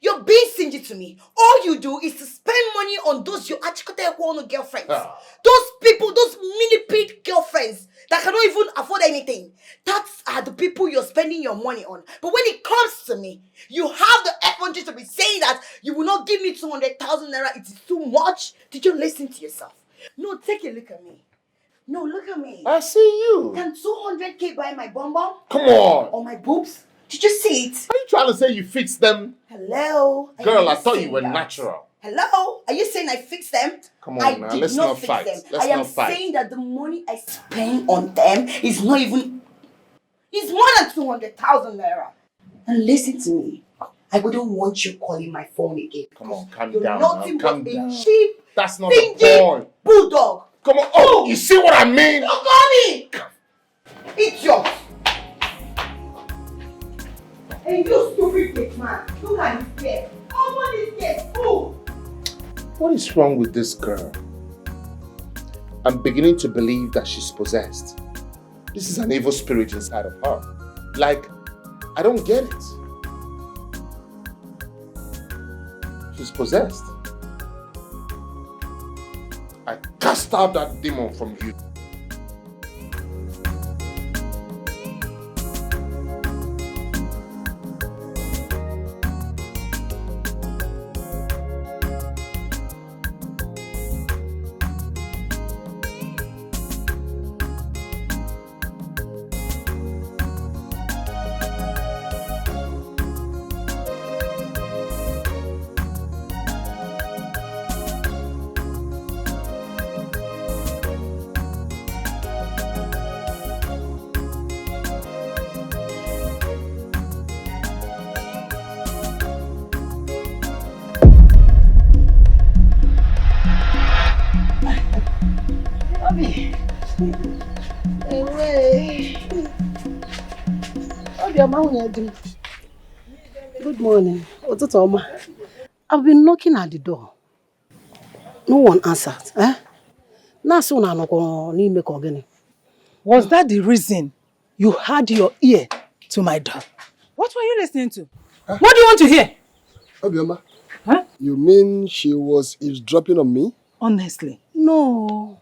Speaker 9: You're being stingy to me. All you do is to spend money on those your achikote girlfriends. Those people, those mini-paid girlfriends that cannot even afford anything. That are the people you're spending your money on. But when it comes to me, you have the effrontery to be saying that you will not give me 200,000 naira. It is too much. Did you listen to yourself? No, take a look at me. No, look at me.
Speaker 7: I see you.
Speaker 9: Can 200K buy my bum bum?
Speaker 7: Come on.
Speaker 9: Or my boobs? Did you see it?
Speaker 7: Are you trying to say you fixed them?
Speaker 9: Hello?
Speaker 7: Girl, I thought you were natural.
Speaker 9: Hello? Are you saying I fixed them?
Speaker 7: Come on now, let's not fight.
Speaker 9: I am saying that the money I spend on them is not even... It's more than 200,000 naira. And listen to me. I wouldn't want you calling my phone again.
Speaker 7: Come on, calm
Speaker 9: You're
Speaker 7: down
Speaker 9: nothing
Speaker 7: now, calm
Speaker 9: but
Speaker 7: down.
Speaker 9: a cheap,
Speaker 7: That's not the
Speaker 9: stingy
Speaker 7: point.
Speaker 9: bulldog.
Speaker 7: Come on, oh, you see what I mean?
Speaker 9: Don't call me! Idiot! And you stupid bitch man, look at this kid. Oh, this kid, fool!
Speaker 7: What is wrong with this girl? I'm beginning to believe that she's possessed. This is an evil spirit inside of her. Like, I don't get it. She's possessed. I cast out that demon from you.
Speaker 1: Good morning. I've been knocking at the door. No one answered. Was
Speaker 10: that the reason you had your ear to my door? What were you listening to? What do you want to hear?
Speaker 4: Obioma, you mean she was eavesdropping on me?
Speaker 10: Honestly.
Speaker 1: No.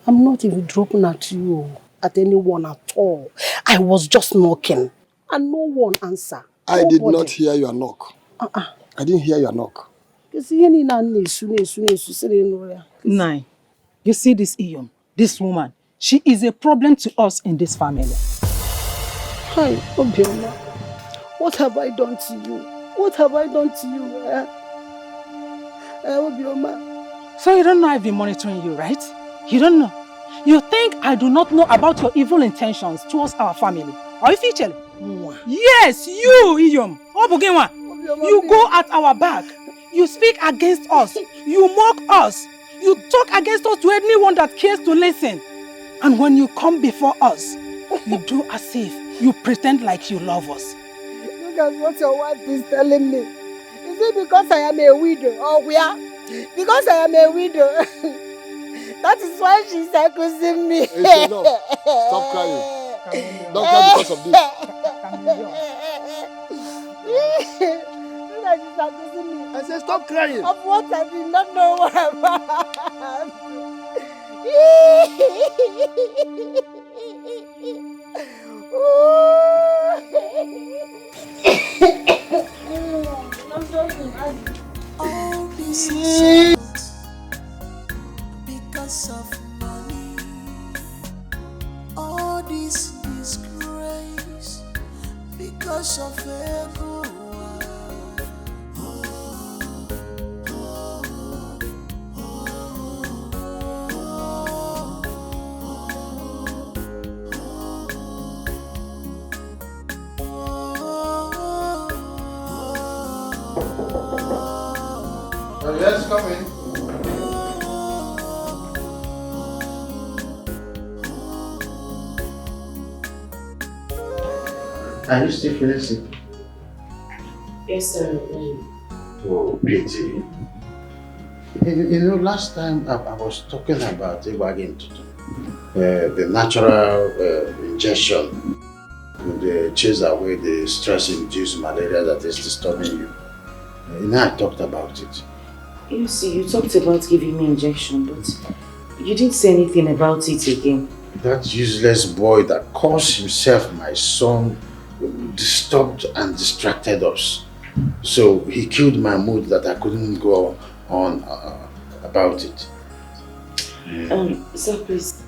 Speaker 1: I'm not eavesdropping at you, at anyone at all. I was just knocking and no one answered.
Speaker 4: I did not hear your knock. I didn't hear your knock.
Speaker 10: Nine. You see this Iyom, this woman, she is a problem to us in this family.
Speaker 1: Hi, Obioma. What have I done to you? What have I done to you? Obioma.
Speaker 10: So you don't know I've been monitoring you, right? You don't know. You think I do not know about your evil intentions towards our family? Are you Micheal? Yes, you, Iyom. You go at our back. You speak against us. You mock us. You talk against us to anyone that cares to listen. And when you come before us, you do as if you pretend like you love us.
Speaker 1: Look at what your wife is telling me. Is it because I am a widow? Or we are? Because I am a widow.
Speaker 9: That is why she's accusing me.
Speaker 4: Hey, no. Stop crying. Don't cry because of this.
Speaker 9: She's accusing me.
Speaker 4: I said stop crying.
Speaker 9: Of what I did not know what about.
Speaker 5: All this is because of money. All this disgrace because of ego.
Speaker 2: Yes, come in. Are you still feeling sick?
Speaker 6: Yes, sir.
Speaker 2: Oh, pity. You know, last time I was talking about the natural injection to chase away the stress-induced malaria that is disturbing you. You know, I talked about it.
Speaker 6: You see, you talked about giving me injection, but you didn't say anything about it again.
Speaker 2: That useless boy that calls himself my son disturbed and distracted us. So he killed my mood that I couldn't go on about it.
Speaker 6: Sir, please,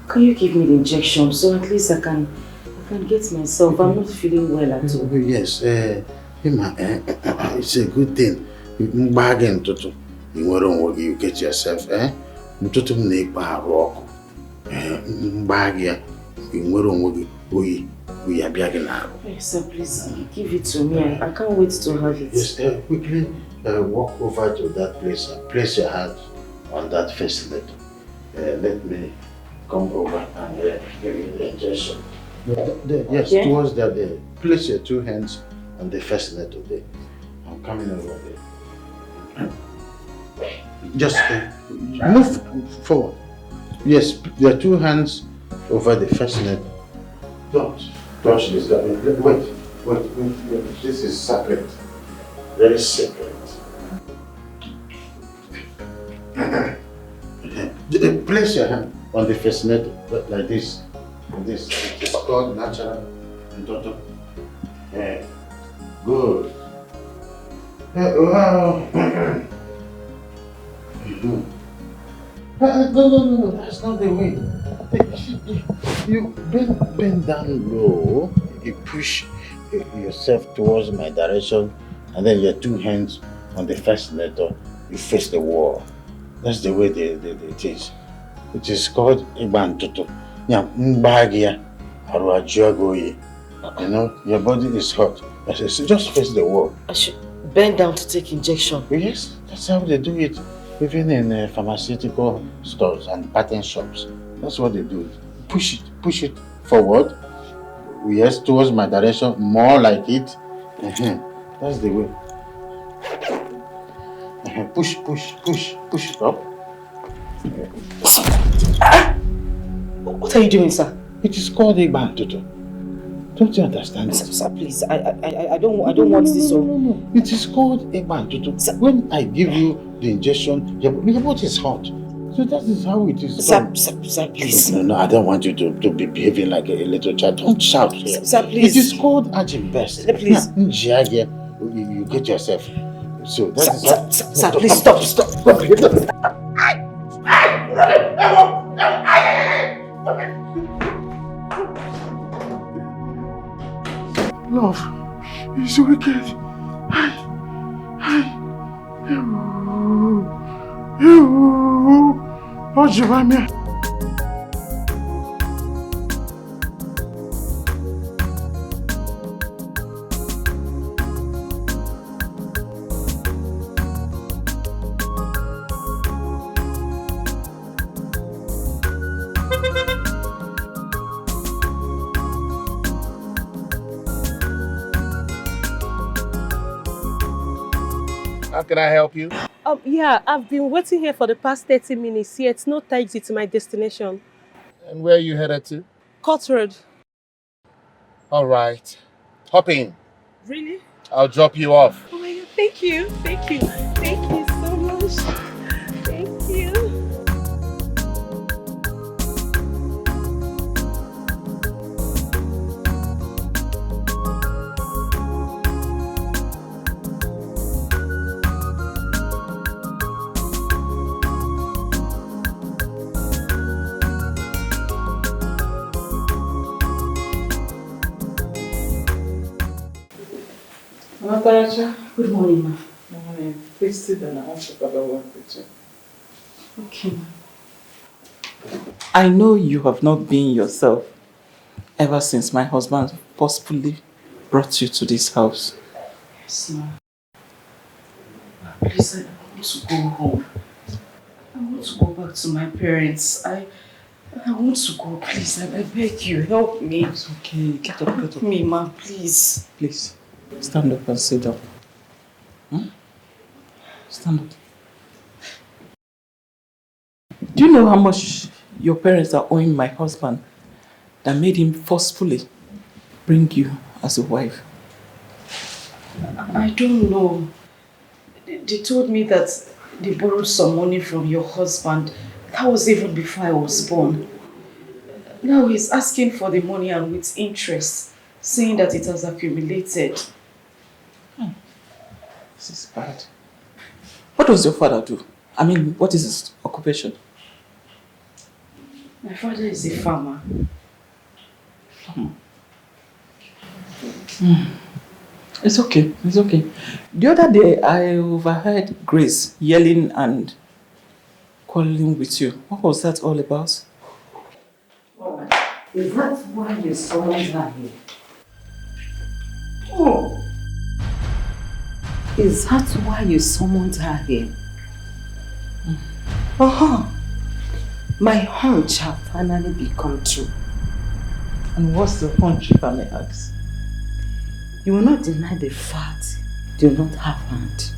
Speaker 6: can you give me the injection so at least I can get myself? I'm not feeling well at all.
Speaker 2: Yes, it's a good thing. You get yourself,
Speaker 6: Yes, sir, please give it to me. I can't wait to have it.
Speaker 2: Just quickly walk over to that place and place your hand on that facility. Let me come over and give you the injection. Yes, okay. Towards that, place your two hands on the facility there. I'm coming over there. Just move forward. Yes, your two hands over the facility. Don't touch this. Wait. This is sacred. Very sacred. Place your hand on the fascinator like this. This is called natural and total. Good. Wow. No, that's not the way. You bend down low, you push yourself towards my direction, and then your two hands on the fascinator, you face the wall. That's the way it is. It is called Ibantutu. You know, your body is hot. So just face the wall.
Speaker 6: I should bend down to take injection.
Speaker 2: Yes, that's how they do it. Even in pharmaceutical stores and patent shops. That's what they do. Push it forward. Yes, towards my direction, more like it. That's the way. Push it up.
Speaker 6: What are you doing, sir?
Speaker 2: It is called Ibantutu. Don't you understand?
Speaker 6: Sir, please, I don't want this.
Speaker 2: No. It is called Ibantutu. When I give you the injection, your body is hot. So that is how it is.
Speaker 6: Sir, please.
Speaker 2: No, I don't want you to be behaving like a little child. Don't shout here.
Speaker 6: Sir, please.
Speaker 2: It is called Ajin Best.
Speaker 6: Please.
Speaker 2: You get yourself. So that is how...
Speaker 6: Sir, please stop.
Speaker 16: Love, he's wicked. Ojibamia.
Speaker 7: How can I help you?
Speaker 15: Yeah, I've been waiting here for the past 30 minutes, yet no taxi to my destination.
Speaker 7: And where are you headed to?
Speaker 15: Court Road.
Speaker 7: All right. Hop in.
Speaker 15: Really?
Speaker 7: I'll drop you off.
Speaker 15: Oh my God, thank you. Thank you. Thank you so much. Thank you.
Speaker 10: Good morning, ma. Good morning. Please sit down. I want to talk about one picture.
Speaker 19: Okay. I know you have not been yourself ever since my husband forcefully brought you to this house.
Speaker 10: Yes, ma. Please, I want to go home. I want to go back to my parents. I want to go, please. I beg you, help me.
Speaker 19: It's okay. Get up, get up.
Speaker 10: Help me, ma, please.
Speaker 19: Please, stand up and sit down. Stand up. Do you know how much your parents are owing my husband that made him forcefully bring you as a wife?
Speaker 10: I don't know. They told me that they borrowed some money from your husband. That was even before I was born. Now he's asking for the money and with interest, saying that it has accumulated.
Speaker 19: This is bad. What does your father do? I mean, what is his occupation?
Speaker 10: My father is a farmer.
Speaker 19: It's okay, it's okay. The other day, I overheard Grace yelling and quarreling with you. What was that all about?
Speaker 14: Is that why you summoned her here?
Speaker 19: Oh!
Speaker 14: Is that why you summoned her here? My hunch have finally become true.
Speaker 19: And what's the hunch, if I may ask?
Speaker 14: You will not deny the fact you do not have hand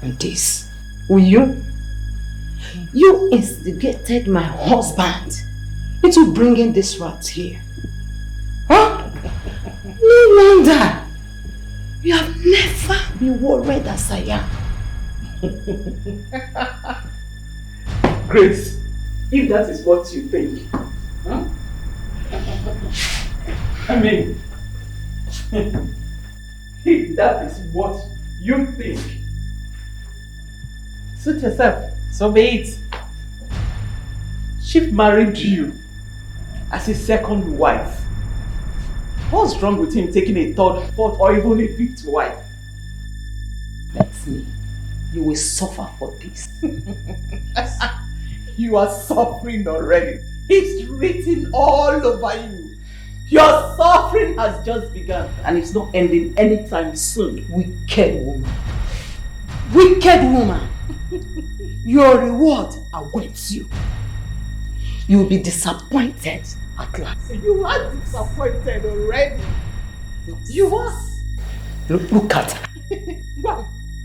Speaker 14: on this, will you? You instigated my husband into bringing this rat here. Huh? No wonder you have never been worried as I am.
Speaker 19: Grace, if that is what you think, huh? I mean, if that is what you think, suit yourself, so be it. She married you as his second wife. What's wrong with him taking a third, fourth, or even a fifth wife?
Speaker 14: That's me. You will suffer for this.
Speaker 19: You are suffering already. It's written all over you. Your suffering has just begun and it's not ending anytime soon.
Speaker 14: Wicked woman. Wicked woman. Your reward awaits you. You will be disappointed at last.
Speaker 19: You are disappointed already. You are.
Speaker 14: Look at her.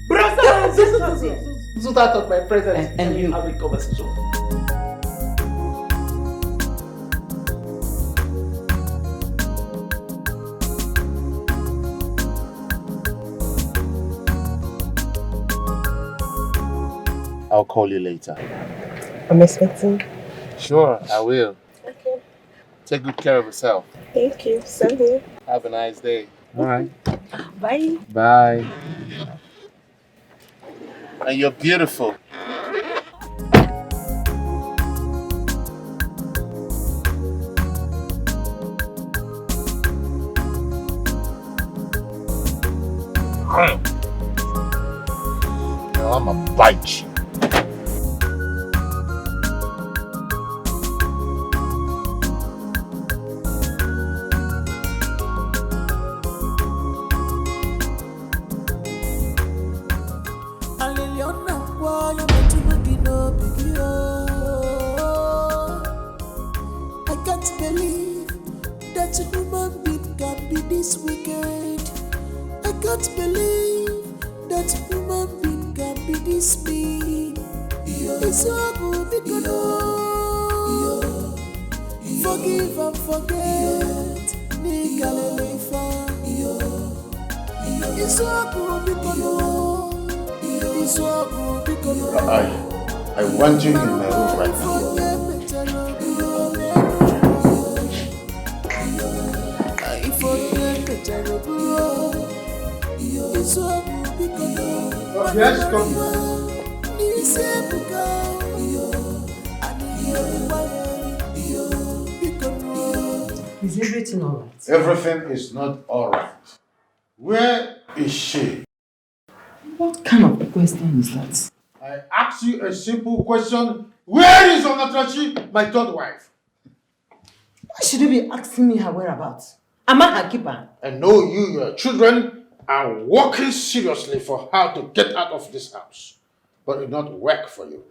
Speaker 19: Brother, so that of my presence and you have a conversation.
Speaker 7: I'll call you later.
Speaker 15: I'm expecting.
Speaker 7: Sure, I will.
Speaker 15: Okay.
Speaker 7: Take good care of yourself.
Speaker 15: Thank you. Same here.
Speaker 7: Have a nice day. All right.
Speaker 15: Bye.
Speaker 7: Bye. And you're beautiful. Now I'm gonna bite you.
Speaker 5: I can't believe that a human being can be this wicked. I can't believe that a human being can be this mean. Isoku bikono. Forgive and forget. Nikalele fa. Isoku bikono. Isoku bikono.
Speaker 2: I want you in my room right now.
Speaker 16: Yes, come.
Speaker 20: Is everything alright?
Speaker 2: Everything is not alright. Where is she?
Speaker 20: What kind of question is that?
Speaker 2: I ask you a simple question. Where is Onatrachi, my third wife?
Speaker 20: Why should you be asking me her whereabouts? Am I her keeper?
Speaker 2: I know you, your children, are working seriously for her to get out of this house. But it not work for you.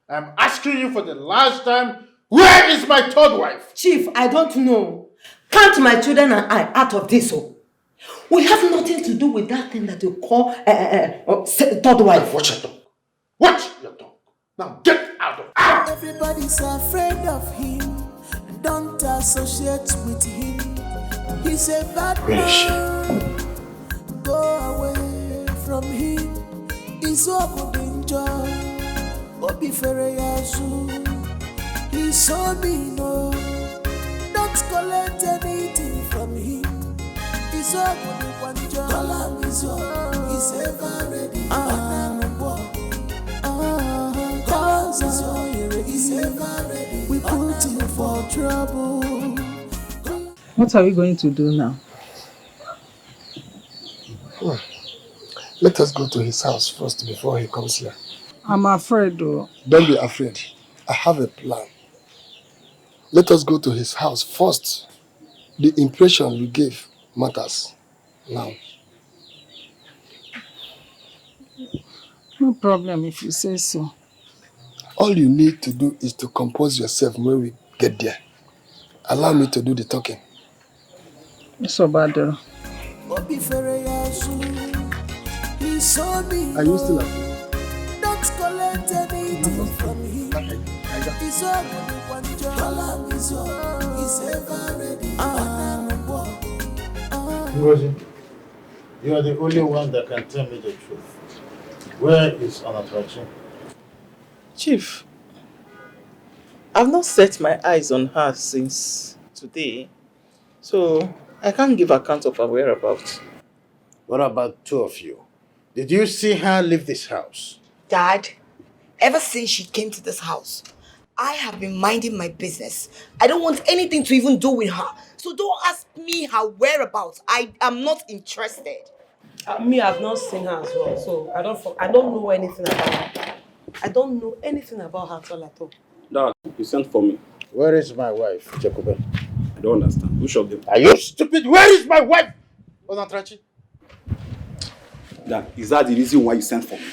Speaker 2: I'm asking you for the last time, where is my third wife?
Speaker 20: Chief, I don't know. Can't my children and I out of this hole? We have nothing to do with that thing that you call third wife.
Speaker 2: Watch your tongue. Watch your tongue. Now get out of here.
Speaker 5: Everybody's afraid of him. Don't associate with him. He's a bad man. Go away from him. He's so good in joy. Obi Fereyasu. He's so mean. Don't collect anything from him. He's so good in one joy. He's ever ready. He's ever ready. We put him for trouble.
Speaker 10: What are we going to do now?
Speaker 4: Let us go to his house first before he comes here.
Speaker 10: I'm afraid though.
Speaker 4: Don't be afraid. I have a plan. Let us go to his house first. The impression we gave matters now.
Speaker 10: No problem if you say so.
Speaker 4: All you need to do is to compose yourself when we get there. Allow me to do the talking.
Speaker 10: It's so bad though.
Speaker 4: Are you still afraid?
Speaker 5: Don't collect anything from him. He's all one job. He's ever ready.
Speaker 2: Ngozi, you are the only one that can tell me the truth. Where is Onatrachi?
Speaker 19: Chief, I've not set my eyes on her since today, so I can't give account of her whereabouts.
Speaker 2: What about two of you? Did you see her leave this house?
Speaker 9: Dad, ever since she came to this house, I have been minding my business. I don't want anything to even do with her. So don't ask me her whereabouts. I am not interested.
Speaker 15: Me, I've not seen her as well, so I don't know anything about her. I don't know anything about her at all.
Speaker 13: Dad, you sent for me.
Speaker 2: Where is my wife, Jacobe?
Speaker 13: I don't understand. Which of them?
Speaker 2: Are you stupid? Where is my wife, Onatrachi?
Speaker 13: Dad, is that the reason why you sent for me?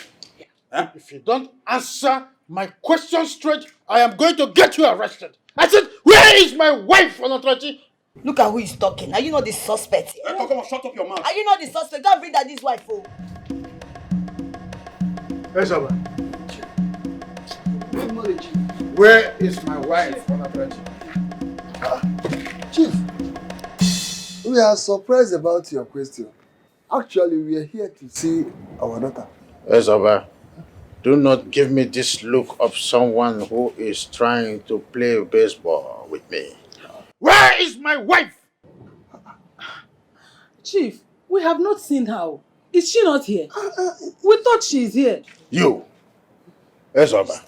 Speaker 2: Huh? If you don't answer my question straight, I am going to get you arrested. I said, where is my wife, Onatrachi?
Speaker 9: Look at who is talking. Are you not the suspect?
Speaker 13: Hey, come on, shut up your mouth.
Speaker 9: Are you not the suspect? Don't bring that this wife, oh.
Speaker 2: Yes, sir. Where is my wife, Onatrachi?
Speaker 4: Chief, we are surprised about your question. Actually, we are here to see our daughter.
Speaker 2: Ezaba, do not give me this look of someone who is trying to play baseball with me. Where is my wife?
Speaker 10: Chief, we have not seen her. Is she not here? We thought she is here.
Speaker 2: You, Ezaba,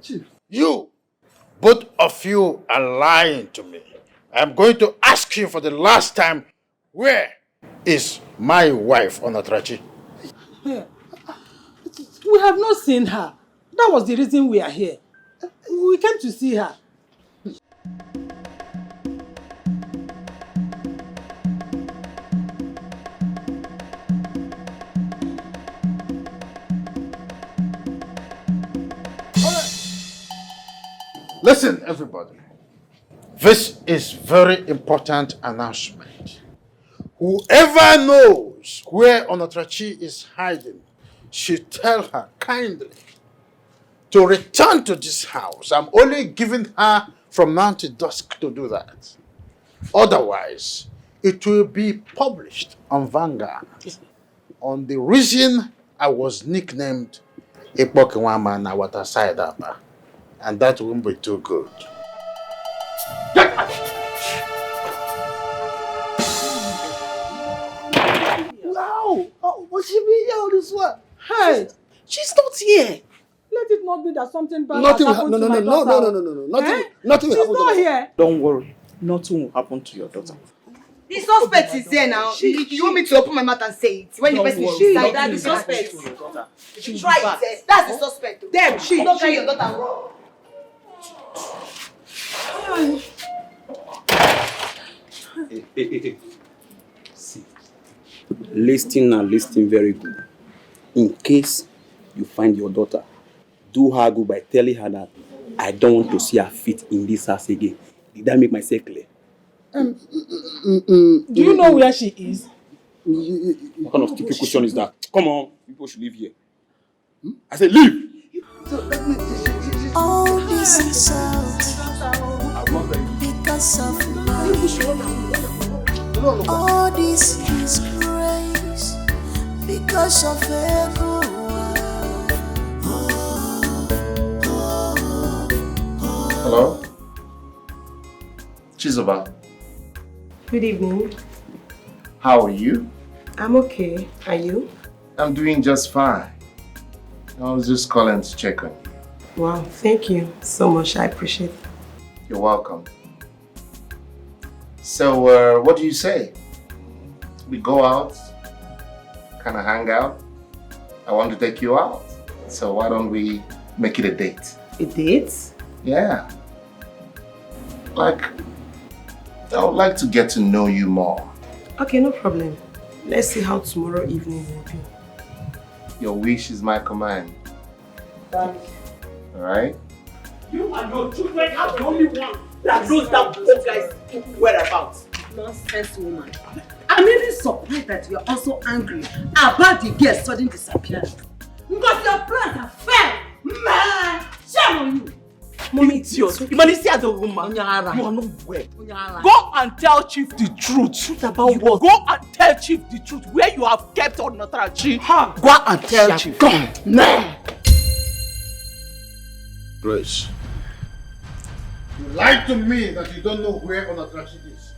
Speaker 4: Chief.
Speaker 2: You, both of you are lying to me. I'm going to ask you for the last time, where is my wife, Onatrachi?
Speaker 10: We have not seen her. That was the reason we are here. We came to see her.
Speaker 2: Listen, everybody. This is very important announcement. Whoever knows where Onatrachi is hiding should tell her kindly to return to this house. I'm only giving her from now to dusk to do that. Otherwise, it will be published on Vanguard on the reason I was nicknamed Epokwama na Waterside Abba. And that won't be too good.
Speaker 3: No! Oh, will she be here all this one?
Speaker 10: Hey,
Speaker 3: she's not here.
Speaker 10: Let it not be that something bad
Speaker 3: Nothing
Speaker 10: has
Speaker 3: will
Speaker 10: happened to my daughter.
Speaker 3: No. Nothing will
Speaker 10: She's
Speaker 3: happen to
Speaker 10: not
Speaker 3: her.
Speaker 10: here.
Speaker 13: Don't worry. Nothing will happen to your daughter.
Speaker 6: The suspect is there now. You want me to open my mouth and say it? When the person is inside, that's the suspect. Try it. That's the suspect. Them, she don't carry your daughter wrong.
Speaker 13: Hey. See, listen very good. In case you find your daughter, do her good by telling her that I don't want to see her feet in this house again. Did that make myself clear?
Speaker 10: Do you know where she is?
Speaker 13: What kind of stupid question is that? Come on, people should leave here. I said leave!
Speaker 5: All this is out because of love. All this is grace because of ego.
Speaker 7: Hello? Chizoba.
Speaker 15: Good evening.
Speaker 7: How are you?
Speaker 15: I'm okay. Are you?
Speaker 7: I'm doing just fine. I was just calling to check on you.
Speaker 15: Wow, thank you so much. I appreciate it.
Speaker 7: You're welcome. So, what do you say? We go out, kind of hang out. I want to take you out. So why don't we make it a date?
Speaker 15: A date?
Speaker 7: Yeah. I would like to get to know you more.
Speaker 15: Okay, no problem. Let's see how tomorrow evening will be.
Speaker 7: Your wish is my command.
Speaker 15: Thank
Speaker 7: you. Alright?
Speaker 3: You and your children are the only one that knows that poor guy's whereabouts.
Speaker 6: Nonsense woman. I'm even surprised that you're also angry about the girl's sudden disappearance. Because your plans are fair. Man, shame on you.
Speaker 3: Mommy, it's yours. You as a woman. You are not well. Go and tell Chief the truth. About what? Go and tell Chief the truth. Where you have kept on Natrachi. Go and tell Chief. Come. Now.
Speaker 2: Grace, you lied to me that you don't know where Onatrachi is.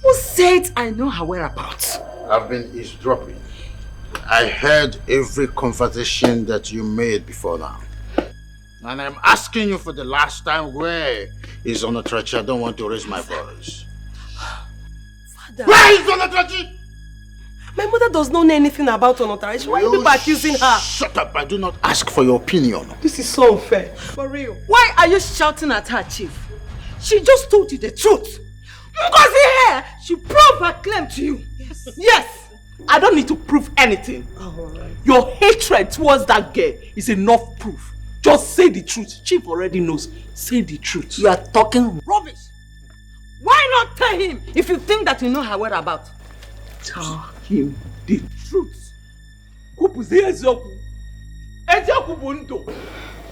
Speaker 6: Who said I know her whereabouts?
Speaker 2: I've been eavesdropping. I heard every conversation that you made before now. And I'm asking you for the last time, where is Onatrachi? I don't want to raise my voice.
Speaker 15: Father.
Speaker 2: Where is Onatrachi?
Speaker 15: My mother does not know anything about Onotrachi. Why are you people accusing her?
Speaker 2: Shut up, I do not ask for your opinion.
Speaker 15: This is so unfair. For real.
Speaker 6: Why are you shouting at her, Chief? She just told you the truth. Because here, she proved her claim to you.
Speaker 3: Yes. I don't need to prove anything. Your hatred towards that girl is enough proof. Just say the truth. Chief already knows. Say the truth.
Speaker 6: You are talking rubbish. Why not tell him if you think that you know her whereabouts?
Speaker 3: Tell him the truth.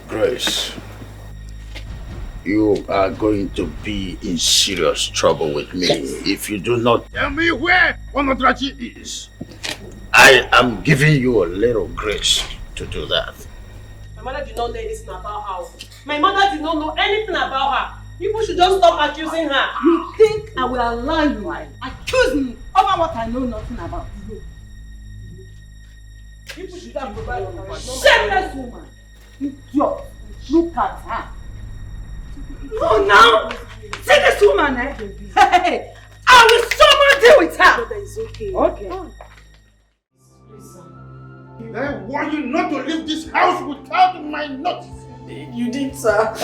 Speaker 2: Grace, you are going to be in serious trouble with me if you do not tell me where Onatrachi is. I am giving you a little grace to do that.
Speaker 15: My mother did not know anything about her. My mother did not know anything about her. People should just stop accusing her.
Speaker 6: You think I will allow you accuse me over what I know nothing about?
Speaker 15: People should have provided her.
Speaker 6: Shameless woman! Idiot! Look at her!
Speaker 15: No, now!
Speaker 6: See this woman, eh? Hey! I will someone deal with her!
Speaker 15: It's okay.
Speaker 6: Okay.
Speaker 2: I warn you not to leave this house without my notice.
Speaker 3: You did, sir.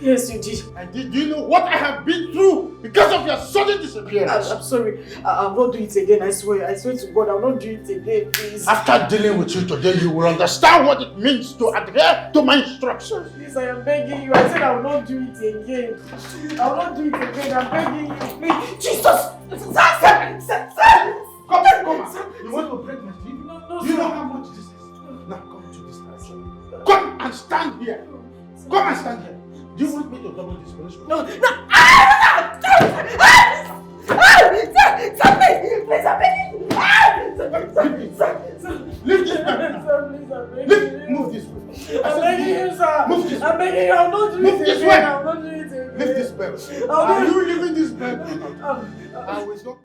Speaker 3: Yes, you did.
Speaker 2: And did you know what I have been through because of your sudden disappearance?
Speaker 3: I'm sorry. I'll not do it again. I swear to God, I'll not do it again, please.
Speaker 2: After dealing with you today, you will understand what it means to adhere to my instructions.
Speaker 3: Please, I am begging you. I said I will not do it again. I will not do it again. I'm begging you, please. Jesus!
Speaker 2: Come on. You want to break my teeth?
Speaker 3: No,
Speaker 2: you know how much this is. Now come to this house. Come!
Speaker 16: and stand here. Come and stand here. Do you want me to double this punishment?
Speaker 20: No. Please,
Speaker 16: Leave this bed. Move this way.
Speaker 20: I'm begging you, sir.
Speaker 16: Move this way.
Speaker 20: I'm begging you. I'm not doing
Speaker 16: Move
Speaker 20: it
Speaker 16: this
Speaker 20: again.
Speaker 16: way.
Speaker 20: I'm not doing it again.
Speaker 16: Leave this bed.
Speaker 20: Are
Speaker 16: you leaving this bed? I will not.